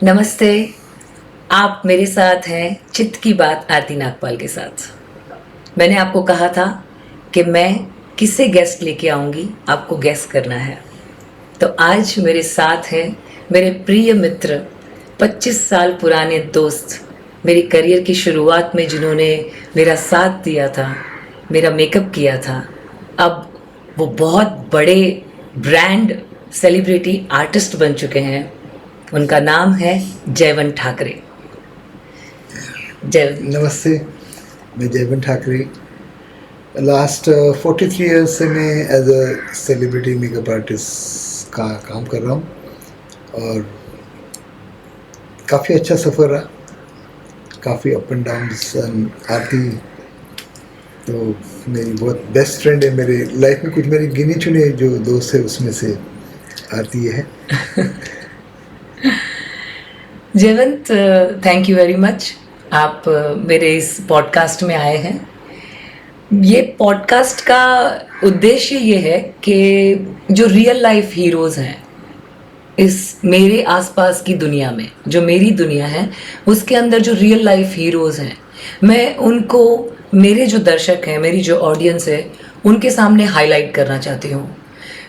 नमस्ते। आप मेरे साथ हैं चित्त की बात आरती नागपाल के साथ। मैंने आपको कहा था कि मैं किसे गेस्ट लेके आऊँगी, आपको गेस करना है। तो आज मेरे साथ हैं मेरे प्रिय मित्र, 25 साल पुराने दोस्त, मेरी करियर की शुरुआत में जिन्होंने मेरा साथ दिया था, मेरा मेकअप किया था। अब वो बहुत बड़े ब्रांड सेलिब्रिटी आर्टिस्ट बन चुके हैं। उनका नाम है जयवंत ठाकरे। जय नमस्ते। मैं जयवंत ठाकरे। लास्ट 43 ईयर्स से मैं as a celebrity makeup artist का काम कर रहा हूँ और काफ़ी अच्छा सफ़र रहा, काफ़ी अप एंड डाउन्स। आरती तो मेरी बहुत बेस्ट फ्रेंड है। मेरे लाइफ में कुछ मेरे गिने चुने जो दोस्त है उसमें से आरती है। जयवंत, थैंक यू वेरी मच। आप मेरे इस पॉडकास्ट में आए हैं। ये पॉडकास्ट का उद्देश्य ये है कि जो रियल लाइफ हीरोज़ हैं इस मेरे आसपास की दुनिया में, जो मेरी दुनिया है उसके अंदर जो रियल लाइफ हीरोज़ हैं, मैं उनको, मेरे जो दर्शक हैं, मेरी जो ऑडियंस है, उनके सामने हाईलाइट करना चाहती हूँ।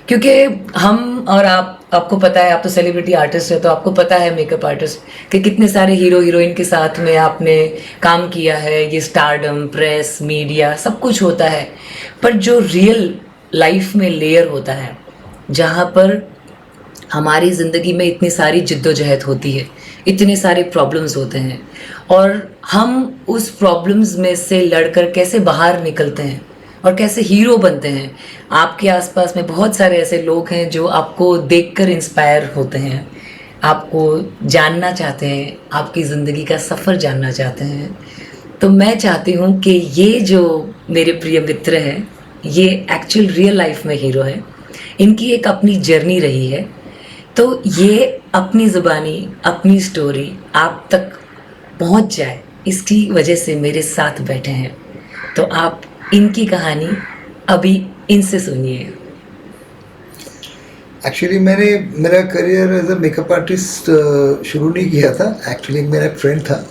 क्योंकि हम और आपको पता है, आप तो सेलिब्रिटी आर्टिस्ट है, तो आपको पता है मेकअप आर्टिस्ट कि कितने सारे हीरो हीरोइन के साथ में आपने काम किया है। ये स्टारडम, प्रेस, मीडिया सब कुछ होता है, पर जो रियल लाइफ में लेयर होता है, जहाँ पर हमारी ज़िंदगी में इतनी सारी जिद्दोजहद होती है, इतने सारे प्रॉब्लम्स होते हैं, और हम उस प्रॉब्लम्स में से लड़कर कैसे बाहर निकलते हैं और कैसे हीरो बनते हैं। आपके आसपास में बहुत सारे ऐसे लोग हैं जो आपको देखकर इंस्पायर होते हैं, आपको जानना चाहते हैं, आपकी ज़िंदगी का सफ़र जानना चाहते हैं। तो मैं चाहती हूँ कि ये जो मेरे प्रिय मित्र हैं, ये एक्चुअल रियल लाइफ में हीरो हैं। इनकी एक अपनी जर्नी रही है, तो ये अपनी ज़ुबानी, अपनी स्टोरी आप तक पहुंच जाए, इसकी वजह से मेरे साथ बैठे हैं। तो आप इनकी कहानी अभी इनसे सुनिए। एक्चुअली मैंने मेरा career as a makeup artist शुरू नहीं किया था। एक्चुअली मेरा एक फ्रेंड था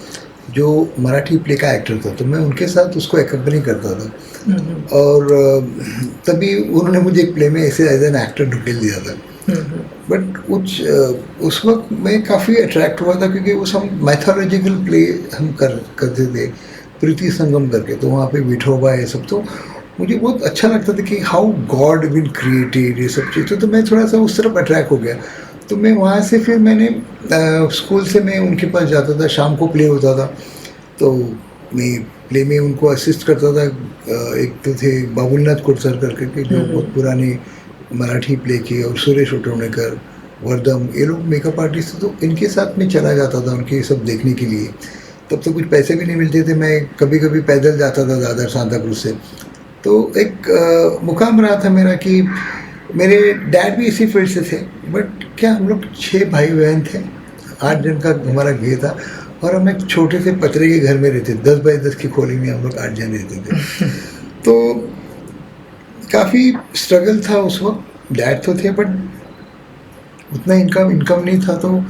जो मराठी प्ले का एक्टर था, तो मैं उनके साथ उसको एक्कम्पनी करता था। और तभी उन्होंने मुझे एक प्ले में ऐसे एज एन एक्टर ढुकेल दिया था। बट कुछ उस वक्त मैं काफ़ी अट्रैक्ट हुआ था क्योंकि उस हम मैथोलॉजिकल प्ले हम करते थे प्रीति संगम करके, तो वहाँ पे विठोबा ये सब, तो मुझे बहुत अच्छा लगता था कि हाउ गॉड विल क्रिएटेड ये सब चीज़। तो मैं थोड़ा सा उस तरफ अट्रैक्ट हो गया। तो मैं वहाँ से फिर मैंने स्कूल से मैं उनके पास जाता था, शाम को प्ले होता था तो मैं प्ले में उनको असिस्ट करता था। एक तो थे बाबुलनाथ कोटसर करके के जो बहुत पुराने मराठी प्ले के, और सुरेश उटोनेकर, वर्दम, ये लोग मेकअप आर्टिस्ट थे, तो इनके साथ में चला जाता था उनके सब देखने के लिए। तब तो कुछ पैसे भी नहीं मिलते थे, मैं कभी कभी पैदल जाता था दादर सांता क्रूज से। तो एक मुकाम रहा था मेरा कि मेरे डैड भी इसी फील्ड से थे, बट क्या हम लोग 6 भाई बहन थे, 8 जन का हमारा घर था, और हम एक छोटे से पतरे के घर में रहते, 10 बाई 10 की खोली में हम लोग 8 जन रहते थे। तो काफ़ी स्ट्रगल था उस वक्त। डैड तो थे बट उतना इनकम नहीं था, तो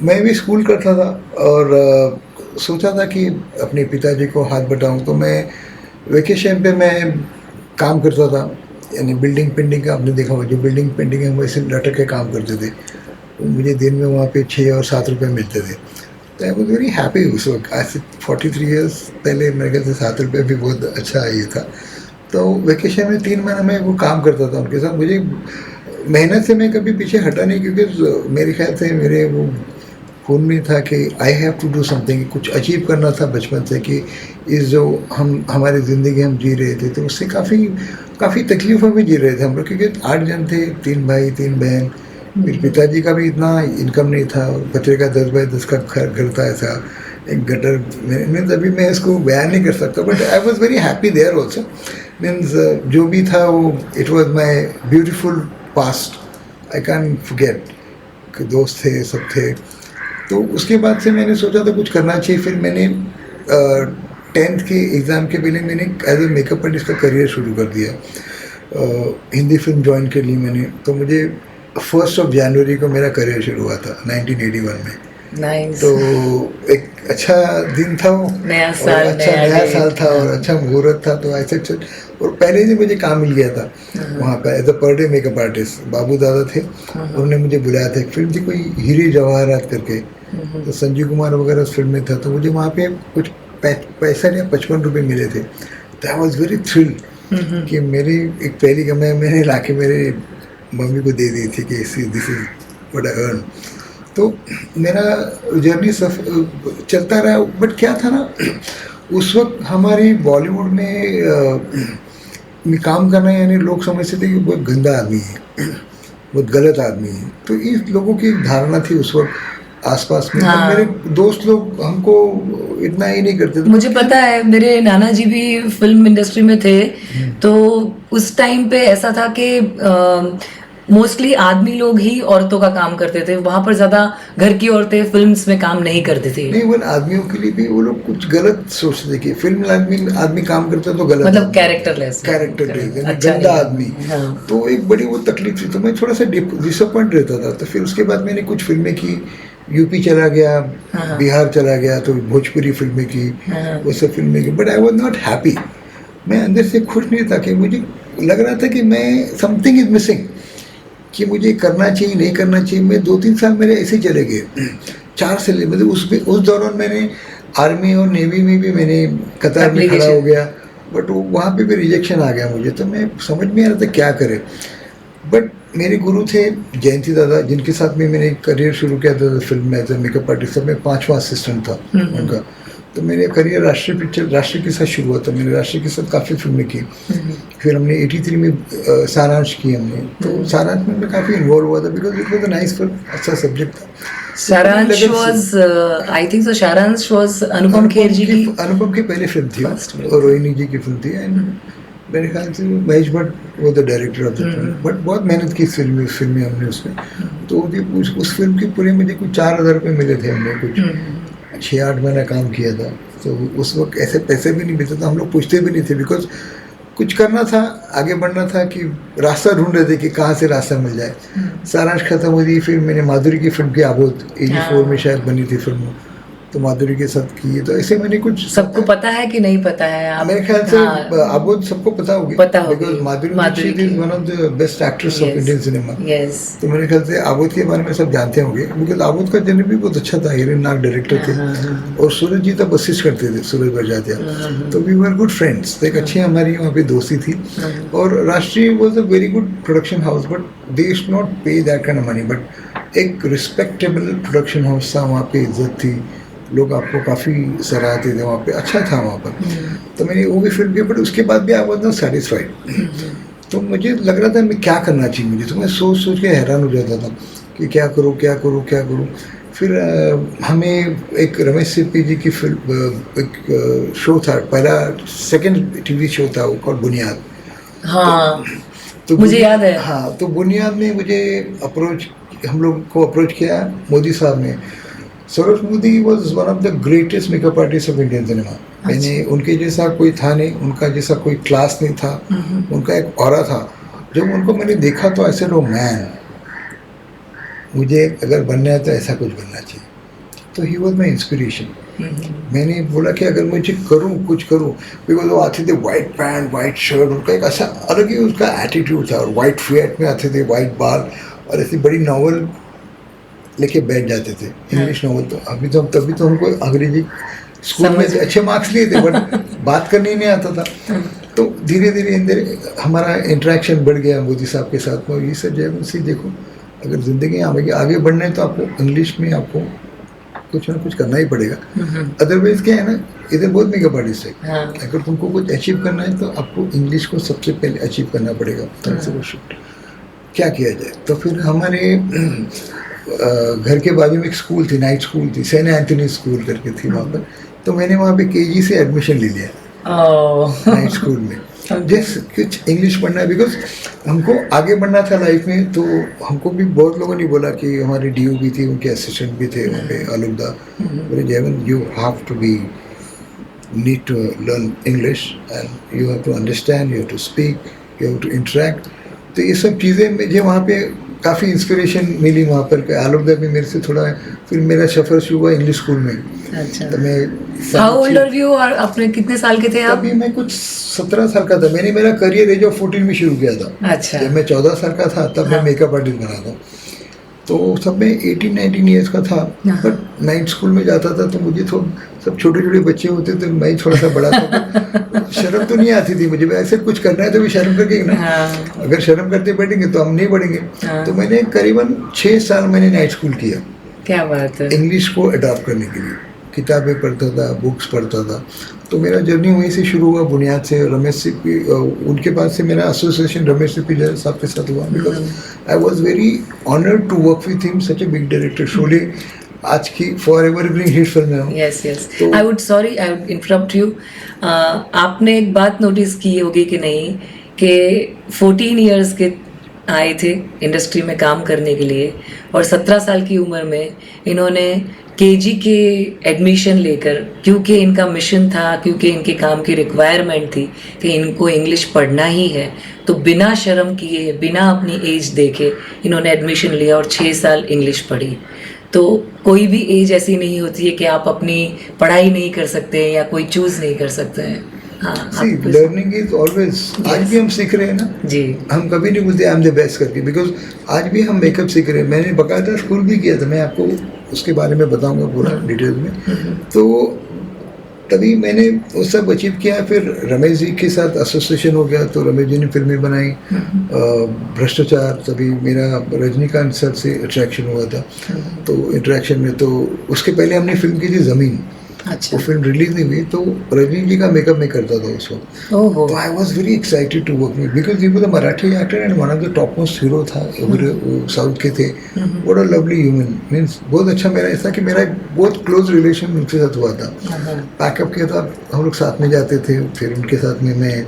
मैं भी स्कूल करता था और सोचा था कि अपने पिताजी को हाथ बटाऊं। तो मैं वेकेशन पे मैं काम करता था, यानी बिल्डिंग पेंटिंग का, आपने देखा होगा जो बिल्डिंग पेंटिंग है वैसे लटक के काम करते थे। तो मुझे दिन में वहाँ पे 6 और 7 रुपये मिलते थे, तो आई वॉज वेरी हैप्पी उस वक्त। आज से 43 ईयर्स पहले मेरे ख्याल से 7 रुपये भी बहुत अच्छा ये था। तो वेकेशन में 3 महीने में वो काम करता था उनके साथ। मुझे मेहनत से मैं कभी पीछे हटा नहीं, क्योंकि मेरे ख्याल से मेरे वो खून में था कि I have to do something, कुछ अचीव करना था बचपन से। कि इस जो हमारी ज़िंदगी हम जी रहे थे, तो उससे काफ़ी तकलीफ़ों में जी रहे थे हम लोग, क्योंकि 8 जन थे, 3 भाई 3 बहन। मेरे पिताजी का भी इतना इनकम नहीं था, बच्चे का 10 बाई 10 का घर था, ऐसा एक गटर में। तभी मैं इसको बयान नहीं कर सकता, but I was very happy there also. Means जो भी था वो it was my beautiful past, I can forget. दोस्त थे, सब थे। तो उसके बाद से मैंने सोचा था कुछ करना चाहिए। फिर मैंने 10th के एग्ज़ाम के पहले मैंने एज ए मेकअप आर्टिस्ट का करियर शुरू कर दिया। हिंदी फिल्म ज्वाइन कर ली मैंने। तो मुझे 1 जनवरी को मेरा करियर शुरू हुआ था 1981 में। नाइस। तो एक अच्छा दिन था वो, नया और साल, अच्छा नया नया डे। साल था और अच्छा मुहूर्त था, तो ऐसे चल। और पहले ही मुझे काम मिल गया था वहाँ पर as a per day makeup artist. बाबू दादा थे, उन्होंने मुझे बुलाया था। एक फिल्म थी कोई हीरे जवाहरात करके, तो संजीव कुमार वगैरह उस फिल्म में था, तो मुझे वहाँ पे कुछ पैसा या 55 रुपये मिले थे। तो आई वॉज वेरी थ्रिल कि मेरी एक पहली कमाई मैंने ला के मेरे मम्मी को दे दी थी कि this is what I earn. तो मेरा जर्नी चलता रहा। बट क्या था ना, उस वक्त हमारी बॉलीवुड में काम करना यानी लोग समझते थे कि बहुत गंदा आदमी है, बहुत गलत आदमी है। तो इस लोगों की एक धारणा थी उस वक्त आसपास में। हाँ। मेरे दोस्त लोग हमको इतना ही नहीं करते थे। मुझे पता है, मेरे नाना जी भी फिल्म इंडस्ट्री में थे, तो उस टाइम पे ऐसा था कि मोस्टली आदमी लोग ही औरतों का काम करते थे वहां पर, ज्यादा घर की औरतें फिल्म्स में काम नहीं करती थी। नहीं, वो आदमियों के लिए भी वो लोग कुछ गलत सोचते थे कि फिल्म आदमी काम करता तो गलत, मतलब कैरेक्टरलेस, कैरेक्टर यानी अच्छा गंदा नहीं आदमी। है। हाँ। तो एक बड़ी वो तकलीफ थी, तो मैं थोड़ा सा डिसअपॉइंट रहता था। तो फिर उसके बाद मैंने कुछ फिल्में की, यूपी चला गया, हाँ। बिहार चला गया, तो भोजपुरी फिल्में की, हाँ। वो सब फिल्में की। But I was not happy. मैं अंदर से खुश नहीं था कि मुझे लग रहा था कि मैं समथिंग इज मिसिंग, कि मुझे करना चाहिए नहीं करना चाहिए। मैं 2-3 साल मेरे ऐसे चले गए 4 साल। मतलब उस दौरान मैंने आर्मी और नेवी में भी मैंने कतार में खड़ा हो गया, बट वो वहाँ पे भी रिजेक्शन आ गया मुझे। तो मैं समझ में आ रहा था क्या करें। बट मेरे गुरु थे जयंती दादा, जिनके साथ में मैंने करियर शुरू किया था फिल्म में एज ए मेकअप आर्टिस्ट। मैं 5वां असिस्टेंट था उनका। तो मेरे करियर राष्ट्रीय के साथ शुरू हुआ था। मैंने राष्ट्रीय के साथ काफ़ी फिल्में की। फिर हमने 83 में सारांश की हमने। तो सारांश में मैं काफ़ी इन्वॉल्व हुआ था, because it was a nice film, अच्छा सब्जेक्ट था। सारांश वाज, आई थिंक सो, सारांश वाज अनुपम खेर जी की अनुपम की पहली फिल्म थी, First film। और रोहिणी जी की फिल्म थी। एंड मेरे ख्याल से महेश भट्ट वो the director of the film. But बहुत मेहनत की फिल्म में हमने उसमें। तो उस फिल्म के पूरे मुझे कुछ 4,000 रुपये मिले थे। हमने कुछ 6-8 महीना काम किया था। तो उस वक्त ऐसे पैसे भी नहीं मिलते थे, हम लोग पूछते भी नहीं थे, बिकॉज कुछ करना था, आगे बढ़ना था, कि रास्ता ढूंढ रहे थे कि कहाँ से रास्ता मिल जाए। सारांश खत्म हुई थी, फिर मैंने माधुरी की फिल्म की आबोद 84 में शायद बनी थी फिल्म, तो माधुरी के साथ की। तो ऐसे मैंने कुछ, सबको पता है कि नहीं पता है आप? मेरे ख्याल से हाँ, आबोद सबको पता होगी, because Madhuri is one of the best actress of Indian cinema. Yes. तो मेरे ख्याल से आबोद के बारे में सब जानते होंगे, बिकॉज आबोद का जन्म भी बहुत अच्छा था। हिरेन नाग डायरेक्टर थे, और सूरज जी तब असिस्ट करते थे, सूरज बजाते। तो वी वर गुड फ्रेंड्स। तो एक अच्छी हमारी वहाँ पे दोस्ती थी। और राष्ट्रीय was a very good production house, but they should not pay that kind of money. But एक रिस्पेक्टेबल प्रोडक्शन हाउस था, वहाँ पे इज्जत थी, लोग आपको काफ़ी सराहते थे वहाँ पे, अच्छा था वहाँ पर। तो मैंने वो भी फिल्म की, बट उसके बाद भी आई वॉज नॉट सेटिस्फाइड। तो मुझे लग रहा था मैं क्या करना चाहिए मुझे। तो मैं सोच के हैरान हो जाता था कि क्या करूँ क्या करूँ क्या करूँ। फिर हमें एक रमेश सिप्पी जी की फिल्म, एक शो था, पहला सेकंड टीवी शो था वो, कॉल्ड बुनियाद। हाँ, तो मुझे याद है। हाँ, तो बुनियाद में मुझे हम लोग को अप्रोच किया मोदी साहब ने। Saurabh Modi was one of the greatest makeup artist of Indian cinema. मैंने उनके जैसा कोई था नहीं, उनका जैसा कोई क्लास नहीं था, उनका एक ऑरा था। जब उनको मैंने देखा तो ऐसे लो मैन, मुझे अगर बनना है तो ऐसा कुछ बनना चाहिए। तो ही वॉज माई इंस्पिरेशन। मैंने बोला कि अगर मुझे कुछ करूँ, बिकॉज वो आते थे वाइट पैंट वाइट शर्ट, उनका एक ऐसा अलग ही उसका एटीट्यूड था, और वाइट फिएट में आते थे, वाइट बाल, और ऐसी बड़ी नॉवल लेके बैठ जाते थे, इंग्लिश नॉवल। तो तभी तो हमको अंग्रेजी स्कूल में अच्छे मार्क्स लिए थे, बट बात करने नहीं आता था। तो धीरे धीरे हमारा इंटरेक्शन बढ़ गया मोदी साहब के साथ में। ये सब जयवंत सिंह, देखो अगर ज़िंदगी में आगे बढ़ना है तो आपको इंग्लिश में आपको कुछ ना कुछ करना ही पड़ेगा। अदरवाइज क्या है ना, इधर बहुत मेकअप आर्टिस्ट है। हाँ। अगर तुमको कुछ अचीव करना है तो आपको इंग्लिश को सबसे पहले अचीव करना पड़ेगा। क्या किया जाए। तो फिर हमारे घर के बाजू में एक स्कूल थी, नाइट स्कूल थी, सेंट एंथनी स्कूल करके थी वहाँ पर। तो मैंने वहाँ पे केजी से एडमिशन ले लिया नाइट स्कूल में। जस्ट कुछ इंग्लिश पढ़ना है, बिकॉज हमको आगे बढ़ना था लाइफ में। तो हमको भी बहुत लोगों ने बोला कि हमारे डीयू भी थी, उनके असिस्टेंट भी थे वहाँ पे, आलुकदा, बोले Jaywant you have to be need to learn English and you have to understand, you have to speak, you have to interact. तो ये सब चीज़ें मुझे वहाँ पे काफ़ी इंस्पिरेशन मिली वहाँ पर। आलोकदा भी मेरे से थोड़ा, फिर मेरा सफ़र शुरू हुआ इंग्लिश स्कूल में। अच्छा, तो मैं हाउ ओल्ड आर यू, और अपने कितने साल के थे आप? तभी मैं कुछ 17 साल का था। मैंने मेरा करियर एज ऑफ 14 में शुरू किया था। अच्छा, जब मैं 14 साल का था तब मैं मेकअप आर्टिस्ट बना था। तो सब में 18-19 ईयर्स का था, बट नाइन्थ स्कूल में जाता था तो मुझे तो सब छोटे छोटे बच्चे होते थे, मैं थोड़ा सा बड़ा था तो शर्म तो नहीं आती थी मुझे। ऐसे कुछ करना है तो भी शर्म करके ना, अगर शर्म करते बैठेंगे तो हम नहीं बढ़ेंगे। तो मैंने करीबन 6 साल मैंने नाइट स्कूल किया। क्या बात है। इंग्लिश को अडॉप्ट करने के लिए किताबें पढ़ता था, बुक्स पढ़ता था। तो मेरा जर्नी वहीं से शुरू हुआ, बुनियाद से। रमेश सिप्पी, उनके पास से मेरा एसोसिएशन रमेश सिप्पी साहब के साथ हुआ, because I was very honoured to work with him, such a big director. Sholay आज की फॉर एवर एवरिंग हिट फिल्म है। Yes yes, I would interrupt you. आपने एक बात नोटिस की होगी कि नहीं, कि 14 इयर्स के आए थे इंडस्ट्री में काम करने के लिए, और 17 साल की उम्र में इन्होंने केजी के एडमिशन लेकर, क्योंकि इनका मिशन था, क्योंकि इनके काम की रिक्वायरमेंट थी कि इनको इंग्लिश पढ़ना ही है, तो बिना शर्म किए, बिना अपनी एज देखे इन्होंने एडमिशन लिया और 6 साल इंग्लिश पढ़ी। तो कोई भी एज ऐसी नहीं होती है कि आप अपनी पढ़ाई नहीं कर सकते हैं या कोई चूज़ नहीं कर सकते हैं। हाँ, लर्निंग इज ऑलवेज। आज भी हम सीख रहे हैं ना जी, हम कभी नहीं बोलते आई एम द बेस्ट करके, बिकॉज आज भी हम मेकअप सीख रहे हैं। मैंने बाकायदा स्कूल भी किया था, मैं आपको उसके बारे में बताऊंगा पूरा डिटेल में। तो तभी मैंने वो सब अचीव किया। फिर रमेश जी के साथ एसोसिएशन हो गया, तो रमेश जी ने फिल्में बनाई। भ्रष्टाचार, तभी मेरा रजनीकांत सर से अट्रैक्शन हुआ था। तो इंटरेक्शन में, तो उसके पहले हमने फिल्म की थी ज़मीन। अच्छा, वो फिल्म रिलीज नहीं हुई, तो रजनी जी का मेकअप मैं करता था उस वक्त। तो I was very excited to work with, because he was a Marathi actor and one of the top most hero था। वो साउथ के थे। What a lovely human, means बहुत अच्छा। मेरा ऐसा कि मेरा एक बहुत क्लोज रिलेशन उनके साथ हुआ था। पैकअप के था, हम लोग साथ में जाते थे, फिर उनके साथ में मैं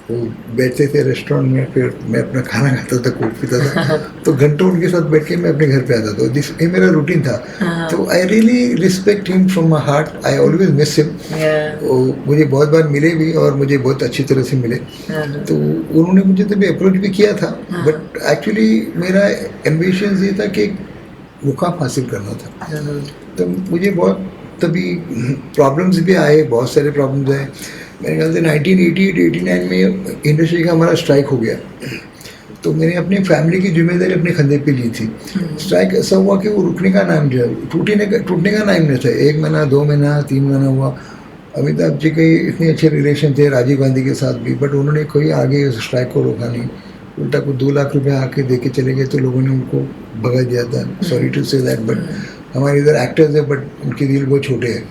वो बैठते थे रेस्टोरेंट में, फिर मैं अपना खाना खाता था, कोक पीता था। तो घंटों उनके साथ बैठ के मैं अपने घर पे आता था। ये मेरा रूटीन था। तो I really respect him from my heart. I always miss him. मुझे बहुत बार मिले भी, और मुझे बहुत अच्छी तरह से मिले। तो उन्होंने मुझे तभी अप्रोच भी किया था, बट एक्चुअली मेरा एम्बिशन ये था कि मुकाम हासिल करना था। तो मुझे बहुत तभी प्रॉब्लम्स भी आए, बहुत सारे प्रॉब्लम्स आए। मेरे ख्याल से 1988-89 में इंडस्ट्री का हमारा स्ट्राइक हो गया। तो मैंने अपनी फैमिली की जिम्मेदारी अपने कंधे पे ली थी। स्ट्राइक ऐसा हुआ कि वो रुकने का नाम जो है, टूटने का नाम नहीं था। 1 महीना, 2 महीना, 3 महीना हुआ। अमिताभ जी के इतने अच्छे रिलेशन थे राजीव गांधी के साथ भी, बट उन्होंने कोई आगे उस स्ट्राइक को रोका नहीं। उल्टा को 2 लाख रुपये आके दे के चले गए, तो लोगों ने उनको भगा दिया था। Sorry to say that, but हमारे इधर एक्टर्स है, बट उनके दिल बहुत छोटे हैं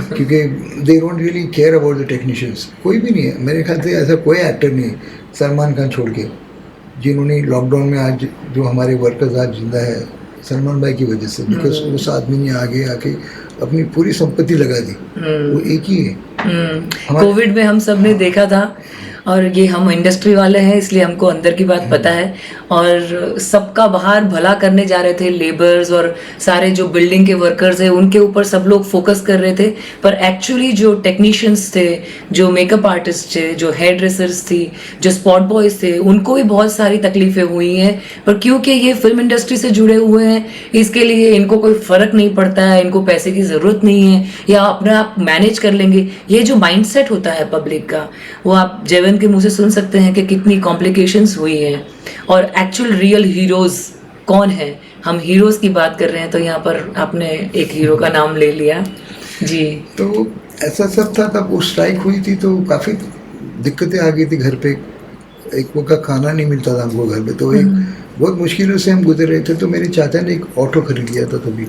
क्योंकि they don't really care about the technicians. कोई भी नहीं है मेरे ख्याल से, ऐसा कोई एक्टर नहीं है सलमान खान छोड़ के, जिन्होंने लॉकडाउन में आज जो हमारे वर्कर्स आज जिंदा है सलमान भाई की वजह से। बिकॉज उस आदमी ने आगे आके अपनी पूरी संपत्ति लगा दी। वो एक ही है। कोविड में हम सब ने देखा था, और ये हम इंडस्ट्री वाले हैं इसलिए हमको अंदर की बात पता है, और सबका बाहर भला करने जा रहे थे। लेबर्स और सारे जो बिल्डिंग के वर्कर्स हैं उनके ऊपर सब लोग फोकस कर रहे थे, पर एक्चुअली जो टेक्नीशियंस थे, जो मेकअप आर्टिस्ट थे, जो हेयर ड्रेसर्स थी, जो स्पॉट बॉयज थे, उनको भी बहुत सारी तकलीफें हुई हैं। पर क्योंकि ये फिल्म इंडस्ट्री से जुड़े हुए हैं, इसके लिए इनको कोई फ़र्क नहीं पड़ता है, इनको पैसे की ज़रूरत नहीं है, या अपने आप मैनेज कर लेंगे। ये जो माइंडसेट होता है पब्लिक का, वो आप जयवंत के मुंह से सुन सकते हैं कि कितनी कॉम्प्लिकेशंस हुई हैं। और एक्चुअल रियल हीरोज़ कौन है, हम हीरोज़ की बात कर रहे हैं, तो यहाँ पर आपने एक हीरो का नाम ले लिया जी। तो ऐसा सब था। तब वो स्ट्राइक हुई थी तो काफ़ी दिक्कतें आ गई थी घर पे। एक वक्त का खाना नहीं मिलता था हमको घर पे, तो एक बहुत मुश्किलों से हम गुजर रहे थे। तो मेरे चाचा ने एक ऑटो खरीद लिया था तभी।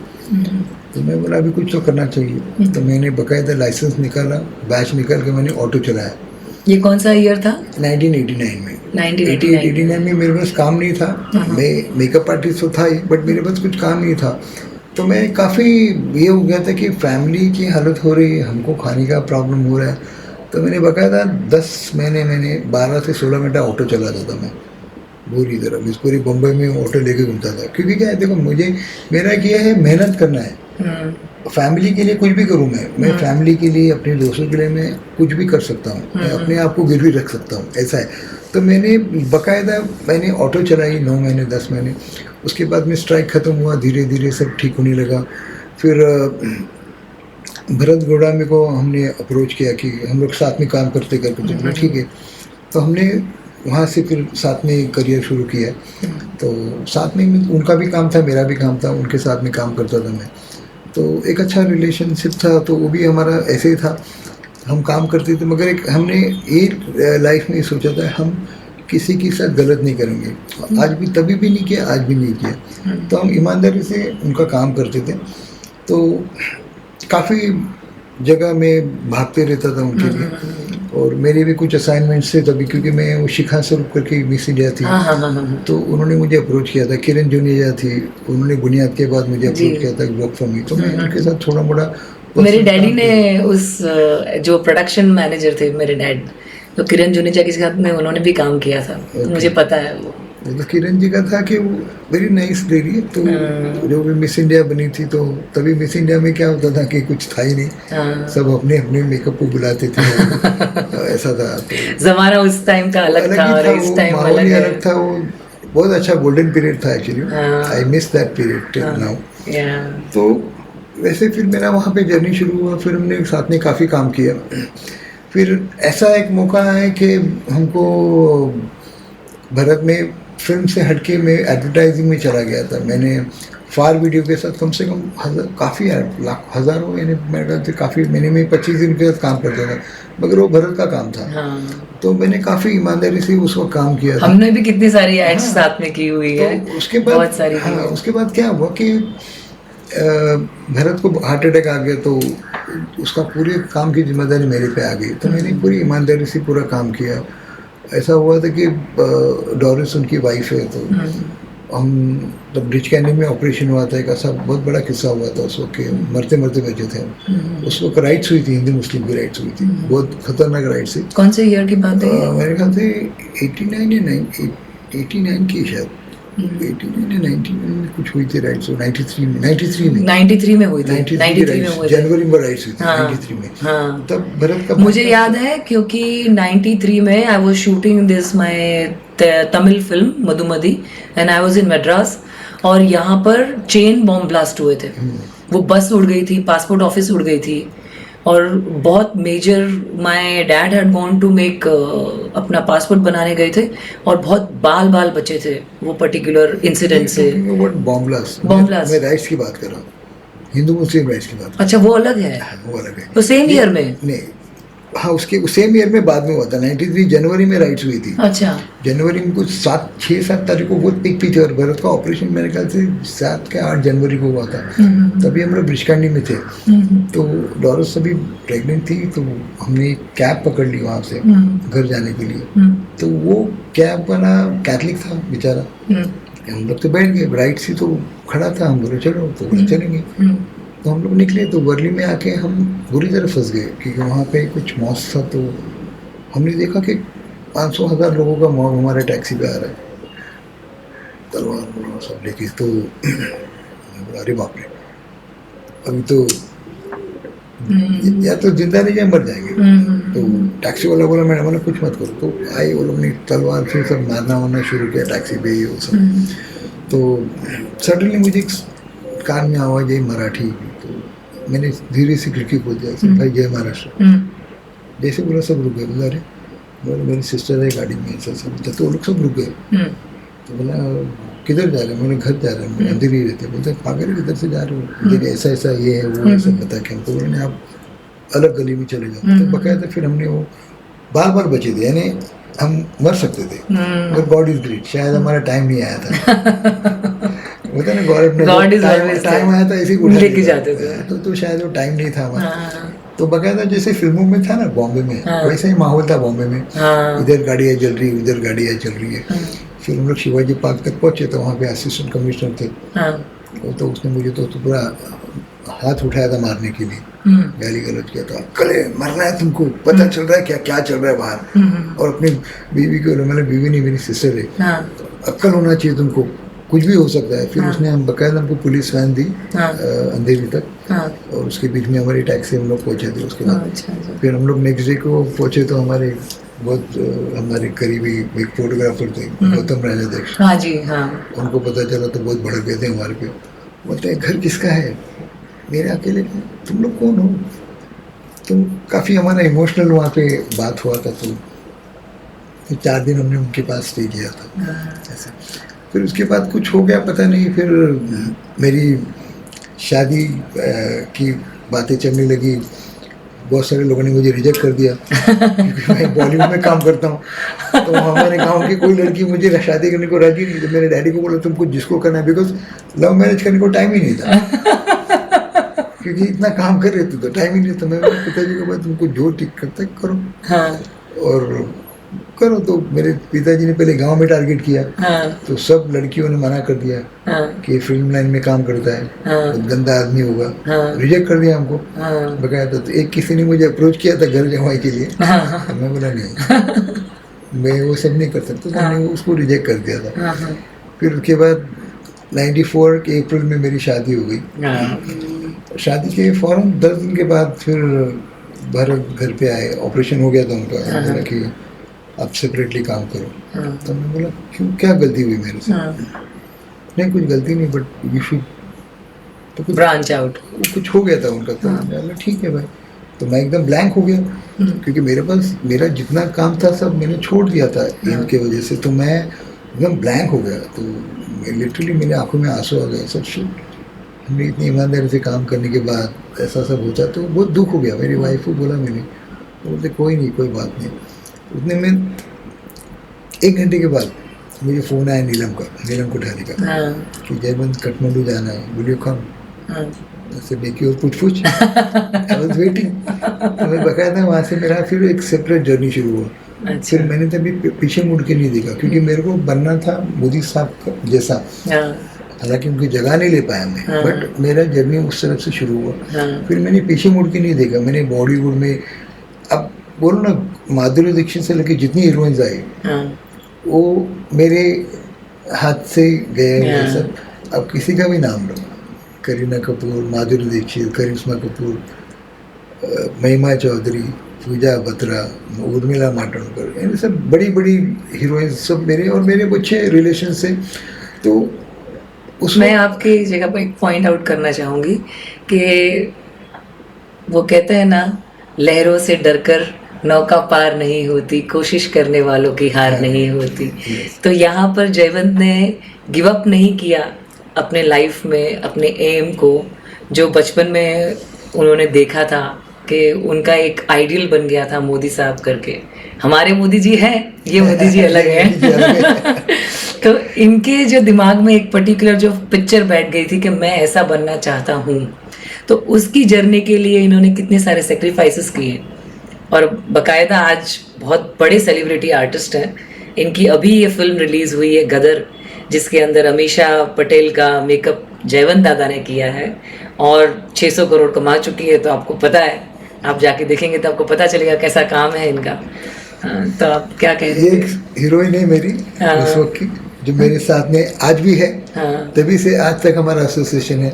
तो मैं बोला अभी कुछ तो करना चाहिए। तो मैंने बाकायदा लाइसेंस निकाला, बैच निकाल के मैंने ऑटो चलाया। ये कौन सा ईयर था? 1989 में। 1989 में मेरे पास काम नहीं था। मैं मेकअप आर्टिस्ट तो था ही, बट मेरे पास कुछ काम नहीं था। तो मैं काफ़ी ये हो गया था कि फैमिली की हालत हो रही है, हमको खाने का प्रॉब्लम हो रहा है। तो मैंने बाकायदा 10 महीने मैंने 12 से 16 घंटा ऑटो चलाता था मैं पूरी तरह। इस पूरी बम्बई में ऑटो लेके घूमता था। क्योंकि क्या है, देखो मुझे मेरा क्या है, मेहनत करना है। फैमिली के लिए कुछ भी करूँ मैं फैमिली के लिए, अपने दोस्तों के लिए मैं कुछ भी कर सकता हूँ, मैं अपने आप को गिरवी रख सकता हूँ, ऐसा है। तो मैंने ऑटो चलाई 9 महीने 10 महीने, उसके बाद में स्ट्राइक ख़त्म हुआ, धीरे धीरे सब ठीक होने लगा। फिर भरत गोड़ामी को हमने अप्रोच किया कि हम लोग साथ में काम करते करते, तो ठीक है, तो हमने वहाँ से फिर साथ में करियर शुरू किया। तो साथ में उनका भी काम था, मेरा भी काम था, उनके साथ में काम करता था मैं, तो एक अच्छा रिलेशनशिप था। तो वो भी हमारा ऐसे ही था, हम काम करते थे, मगर एक हमने ये लाइफ में सोचा था हम किसी के साथ गलत नहीं करेंगे। आज भी, तभी भी नहीं किया, आज भी नहीं किया। तो हम ईमानदारी से उनका काम करते थे। तो काफ़ी जगह में भागते रहता था उनके लिए, और मेरे भी कुछ असाइनमेंट्स थे तभी, क्योंकि मैं वो शिखा स्वरूप करके मिस इंडिया थी। तो उन्होंने मुझे अप्रोच किया था, किरण जुनेजा थी, उन्होंने बुनियाद के बाद मुझे अप्रोच किया था वर्क फॉर मी। तो मैं उनके साथ थोड़ा मोड़ा, मेरे डैडी ने उस जो प्रोडक्शन मैनेजर थे मेरे डैड, तो किरण जुनेजा के साथ में उन्होंने भी काम किया था। मुझे पता है वो तो किरण जी का था कि वो वेरी नाइस लेडी। तो जो भी मिस इंडिया बनी थी, तो तभी मिस इंडिया में क्या होता था कि कुछ था ही नहीं, सब अपने अपने मेकअप को बुलाते थे। ऐसा था, तो जमाना उस टाइम का अलग था और इस टाइम अलग था। वो बहुत अच्छा गोल्डन पीरियड था actually. I miss that period till now. तो वैसे फिर मेरा वहाँ पे जर्नी शुरू हुआ, फिर हमने साथ में काफ़ी काम किया। फिर ऐसा एक मौका है कि हमको भारत में फिल्म से हटके मैं एडवर्टाइजिंग में चला गया था। मैंने फार वीडियो के साथ कम से कम काफ़ी हज़ारों, यानी मेरे ख्याल से काफ़ी, महीने में 25 दिन के साथ काम करता था, मगर वो भारत का काम था। तो मैंने काफ़ी ईमानदारी से उसको काम किया था। हमने भी कितनी सारी एड्स साथ में की हुई है। तो उसके बाद बहुत सारी उसके बाद क्या हुआ कि भरत को हार्ट अटैक आ गया, तो उसका पूरे काम की जिम्मेदारी मेरे पे आ गई। तो मैंने पूरी ईमानदारी से पूरा काम किया। ऐसा हुआ था कि डोरिस उनकी वाइफ है, तो हम तब ब्रिज कैनिंग में ऑपरेशन हुआ था, एक ऐसा बहुत बड़ा किस्सा हुआ था उस वक्त, मरते मरते बचे थे हम। उस वक्त राइट्स हुई थी, हिंदू मुस्लिम की राइट्स हुई थी, बहुत खतरनाक राइट्स थी। कौन से ईयर की बात है? मेरे ख्याल से 89 की शायद, 89 या 90 में कुछ हुई थी राइट्स, 93 में हुई थी, 93 में जनवरी में राइट्स हुई थी। 93 में तब भरत का मुझे याद है, क्योंकि 93 में I was shooting this my Tamil film Madhumati and I was in Madras, और यहाँ पर चेन बॉम्ब ब्लास्ट हुए थे। वो बस उड़ गई थी, पासपोर्ट ऑफिस उड़ गई थी, और बहुत major, my dad had gone to make अपना पासपोर्ट बनाने गए थे, और बहुत बाल बचे थे वो पर्टिकुलर इंसिडेंट से। बॉम्ब ब्लास्ट मैं राइट्स की बात कर रहा हूँ, हिंदू मुस्लिम राइट्स की बात। अच्छा, वो अलग है। वो अलग है। तो सेम ईयर में? नहीं, हाँ, उसके सेम ईयर में बाद में हुआ था। 93 जनवरी में राइट्स हुई थी। अच्छा। जनवरी में कुछ 6-7 तारीख को बहुत पिक थी, और भरत का ऑपरेशन मेरे ख्याल से 7 या 8 जनवरी को हुआ था। तभी हम लोग ब्रिजकांडी में थे। तो डोरिस अभी प्रेग्नेंट थी, तो हमने एक कैब पकड़ ली वहाँ से घर जाने के लिए। तो वो कैब वाला कैथलिक था बेचारा, हम लोग तो बैठ गए, राइट से तो खड़ा था, हम बोले चलो, तो चलेंगे। तो हम लोग निकले, तो वर्ली में आके हम बुरी तरह फंस गए, क्योंकि वहाँ पे कुछ मॉस्क था। तो हमने देखा कि 500,000 लोगों का मॉब हमारे टैक्सी पे आ रहा है, तलवार सब लेके। तो अरे बाप रे, अभी तो या तो जिंदा नहीं जाए, मर जाएंगे। तो टैक्सी वाला बोला, मैंने बोला कुछ मत करो। तो आए वो लोग ने तलवार से सब मारना वारना शुरू किया टैक्सी पे, ये वो सब। तो सडनली मुझे कान में आवाज आई मराठी, तो मैंने धीरे से खिड़की खोल दिया, भाई जय महाराष्ट्र। जैसे बोला सब रुक गए। बोला, अरे मेरी सिस्टर है गाड़ी में, ऐसा सब। तो वो लोग सब रुक गए। तो बोला किधर जा रहे हैं? मैंने घर जा रहे हैं, अंदर ही रहते। बोलते पागल किधर से जा रहे हो? इधर ऐसा ऐसा ये है वो ऐसा बता के हमको। बोले आप अलग गली में चले जाओ। तो बकायदा फिर हमने वो बार बचे थे, यानी हम मर सकते थे, मगर गॉड इज ग्रेट, शायद हमारा टाइम नहीं आया था। होता ना, टाइम आया था, ऐसे ही लेके जाते थे। तो शायद वो टाइम नहीं था हमारा। तो बकायदा जैसे फिल्मों में था ना बॉम्बे में, वैसे ही माहौल था बॉम्बे में। इधर गाड़ियाँ जल रही है, उधर गाड़ियाँ चल रही है। फिर हम लोग शिवाजी पार्क तक पहुँचे, तो वहाँ पे असिस्टेंट कमिश्नर थे। वो तो उसने मुझे तो पूरा हाथ उठाया था मारने के लिए, गाली गलौज किया था। कले मरना है तुमको, पता चल रहा है क्या चल रहा है बाहर। और अपनी बीवी को, मतलब बीवी नहीं, मेरी सिस्टर है, अक्ल होना चाहिए तुमको, कुछ भी हो सकता है। फिर उसने हम बकायदा हमको पुलिस वैन दी अंधेरी तक, और उसके बीच में हमारी टैक्सी हम लोग पहुँचे थे। उसके बाद फिर हम लोग नेक्स्ट डे को पहुँचे तो हमारे बहुत हमारे करीबी एक फोटोग्राफर थे, गौतम राजाध्यक्ष। हाँ जी, हाँ। उनको पता चला तो बहुत भड़क गए थे हमारे पे। बोलते हैं घर किसका है? मेरे अकेले का। तुम लोग कौन हो? तो काफ़ी हमारा इमोशनल वहाँ पे बात हुआ था। तो 4 दिन हमने उनके पास स्टे किया था ऐसे। फिर उसके बाद कुछ हो गया पता नहीं, फिर मेरी शादी की बातें चलने लगी। बहुत सारे लोगों ने मुझे रिजेक्ट कर दिया क्योंकि मैं बॉलीवुड में काम करता हूँ। तो हमारे गांव की कोई लड़की मुझे शादी करने को राजी नहीं। तो मेरे डैडी को बोला तुमको जिसको करना है, बिकॉज लव मैरिज करने को टाइम ही नहीं था क्योंकि इतना काम कर रहे थे तो टाइम ही नहीं था। मैं पिताजी को बोला तुमको जो ठीक करता है करो। हाँ। और करो। तो मेरे पिताजी ने पहले गांव में टारगेट किया। तो सब लड़कियों ने मना कर दिया कि फिल्म लाइन में काम करता है, तो गंदा आदमी होगा। रिजेक्ट कर दिया हमको बकाया। तो एक किसी ने मुझे अप्रोच किया था घर जमाई के लिए। तो मैं बोला नहीं, मैं वो सब नहीं कर सकता। मैंने उसको रिजेक्ट कर दिया था। फिर उसके बाद 94 के अप्रैल में मेरी शादी हो गई। शादी के फ़ौरन 10 दिन के बाद फिर भारत घर पे आए। ऑपरेशन हो गया था उनका। बोला कि आप सेपरेटली काम करो। तो मैं बोला क्यों, क्या गलती हुई मेरे से? नहीं कुछ गलती नहीं, बट यू शुड तो कुछ ब्रांच आउट। कुछ हो गया था उनका। तो मैं बोला ठीक है भाई। तो मैं एकदम ब्लैंक हो गया क्योंकि मेरे पास मेरा जितना काम था सब मैंने छोड़ दिया था इनके वजह से। तो मैं एकदम ब्लैंक हो गया। तो लिटरली मेरे आंखों में आंसू आ गए। सब शिट, हमने इतनी ईमानदारी से काम करने के बाद ऐसा सब होता तो बहुत दुख हो गया। मेरी वाइफ को बोला मैंने, तो बोलते कोई नहीं, कोई बात नहीं। उतने में 1 घंटे के बाद मुझे फ़ोन आया नीलम कोठारी का कि जयवंत काठमांडू जाना है, विल यू कम? ऐसे देखिए और पूछ आई वाज वेटिंग। तो मैं बकायदा वहाँ से मेरा फिर एक सेपरेट जर्नी शुरू हुआ। फिर मैंने तभी पीछे मुड़ के नहीं देखा क्योंकि मेरे को बनना था मोदी साहब जैसा। हालांकि उनकी जगह नहीं ले पाया मैं, बट मेरा जर्नी उस तरफ से शुरू हुआ। फिर मैंने पीछे मुड़ के नहीं देखा। मैंने बॉलीवुड में, अब बोलो ना, माधुरी दीक्षित से लेके जितनी हीरोइंस आई वो मेरे हाथ से गए हुए सब। अब किसी का भी नाम लो, करीना कपूर, माधुरी दीक्षित, करिश्मा कपूर, महिमा चौधरी, पूजा बत्रा, उर्मिला मातोंडकर, ये सब बड़ी बड़ी हीरोइंस सब मेरे और मेरे अच्छे रिलेशन से। तो मैं आपकी जगह पर एक पॉइंट आउट करना चाहूँगी कि वो कहते हैं ना, लहरों से डरकर नौका पार नहीं होती, कोशिश करने वालों की हार नहीं होती। तो यहाँ पर जयवंत ने गिव अप नहीं किया अपने लाइफ में, अपने एम को, जो बचपन में उन्होंने देखा था कि उनका एक आइडियल बन गया था मोदी साहब करके। हमारे मोदी जी हैं, ये मोदी जी अलग हैं। तो इनके जो दिमाग में एक पर्टिकुलर जो पिक्चर बैठ गई थी कि मैं ऐसा बनना चाहता हूँ, तो उसकी जर्नी के लिए इन्होंने कितने सारे सेक्रीफाइसेस किए और बकायदा आज बहुत बड़े सेलिब्रिटी आर्टिस्ट हैं। इनकी अभी ये फिल्म रिलीज़ हुई है गदर, जिसके अंदर अमीषा पटेल का मेकअप जयवंत दादा ने किया है और 600 करोड़ कमा चुकी है। तो आपको पता है, आप जाके देखेंगे तो आपको पता चलेगा कैसा काम है इनका। तो आप क्या कह रहे हैं? एक हीरोइन है मेरी उस वक्त की, जो मेरे साथ में आज भी है। तभी से आज तक हमारा एसोसिएशन है।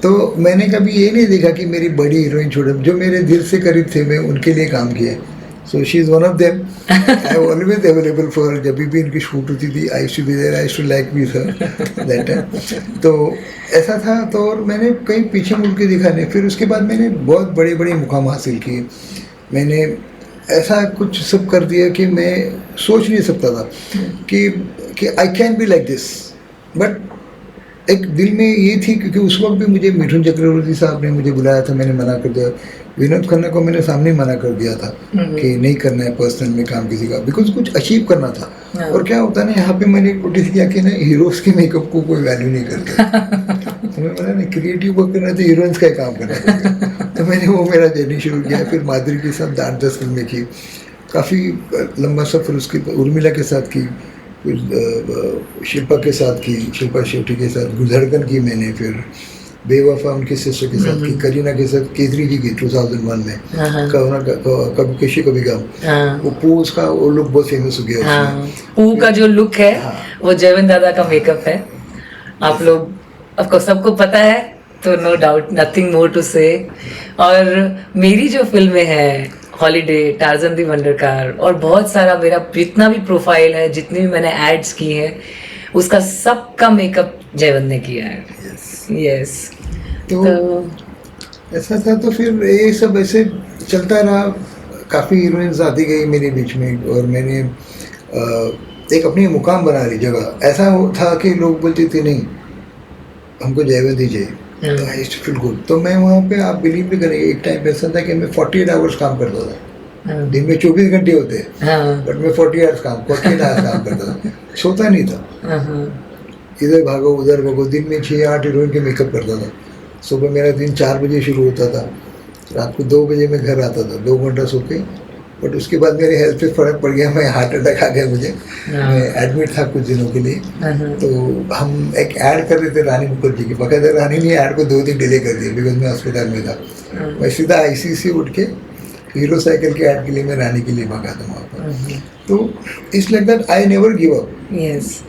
तो मैंने कभी ये नहीं देखा कि मेरी बड़ी हीरोइन छोटे, जो मेरे दिल से करीब थे मैं उनके लिए काम किया। So she is one of them. I always available for, जब भी इनकी शूट होती थी I should be there, I should like with her that time. तो ऐसा था। तो और मैंने कहीं पीछे मुड़ के देखा नहीं। फिर उसके बाद मैंने बहुत बड़े बड़े मुकाम हासिल किए। मैंने ऐसा कुछ सब कर दिया कि मैं सोच नहीं सकता था कि I can be like this. But एक दिल में ये थी, क्योंकि उस वक्त भी मुझे मिठुन चक्रवर्ती साहब ने मुझे बुलाया था, मैंने मना कर दिया। विनोद खन्ना को मैंने सामने मना कर दिया था कि नहीं करना है पर्सनल में काम किसी का, बिकॉज कुछ अचीव करना था। और क्या होता है ना, यहाँ पे मैंने नोटिस किया कि ना हीरोज़ के मेकअप को कोई वैल्यू नहीं करता। तो मैं बोला नहीं, क्रिएटिव वर्क करना तो हीरोइंस का काम करना पड़ेगा। तो मैंने वो मेरा जर्नी शुरू किया। फिर माधुरी के साथ 8-10 फिल्में की, काफ़ी लंबा सफ़र उसके, उर्मिला के साथ की, फिर शिल्पा के साथ की, शिल्पा शेट्टी के साथ गुजरगन की मैंने, फिर बेवफा उनके सिस्टर के साथ की, करीना के साथ केसरी जी की 2001 में, कभी कशी कभी गम। वो पू उसका वो लुक बहुत फेमस हो गया। पू का जो लुक है वो जयवंत दादा का मेकअप है। आप लोग आपको सबको पता है, तो no doubt, nothing more to say. और मेरी जो फिल्में हैं, holiday, Tarzan the wonder car, और बहुत सारा मेरा जितना भी प्रोफाइल है, जितनी भी मैंने एड्स की हैं, उसका सबका मेकअप जयवंत ने किया है। यस। तो ऐसा था, तो फिर ये सब ऐसे चलता रहा। काफ़ी हीरोइंस आती गई मेरे बीच में, और मैंने एक अपनी मुकाम बना ली जगह। ऐसा था कि लोग बोलते थे नहीं, हमको जयवंत ही चाहिए, तो I used to feel good. तो मैं वहाँ पे, आप बिलीव भी करेंगे, एक टाइम ऐसा था कि मैं 48 आवर्स काम करता था। दिन में 24 घंटे होते हैं, बट मैं 48 आवर्स काम करता था। सोता नहीं था, इधर भागो उधर भागो। दिन में 6-8 हीरोइन के मेकअप करता था। सुबह मेरा दिन 4 बजे शुरू होता था, रात को 2 बजे मैं घर आता था, 2 घंटा सो के। बट उसके बाद मेरे हेल्थ पे फ़र्क पड़ गया, मैं हार्ट अटैक आ गया मुझे। मैं एडमिट था कुछ दिनों के लिए। तो हम एक ऐड कर रहे थे रानी मुखर्जी की, बाकायदा रानी ने ऐड को 2 दिन डिले कर दिया, बिकॉज मैं अस्पताल में था। मैं सीधा ICC से उठ के हीरो साइकिल के ऐड के लिए मैं रानी के लिए भागा था वहाँ पर। तो it's like that, I never give up.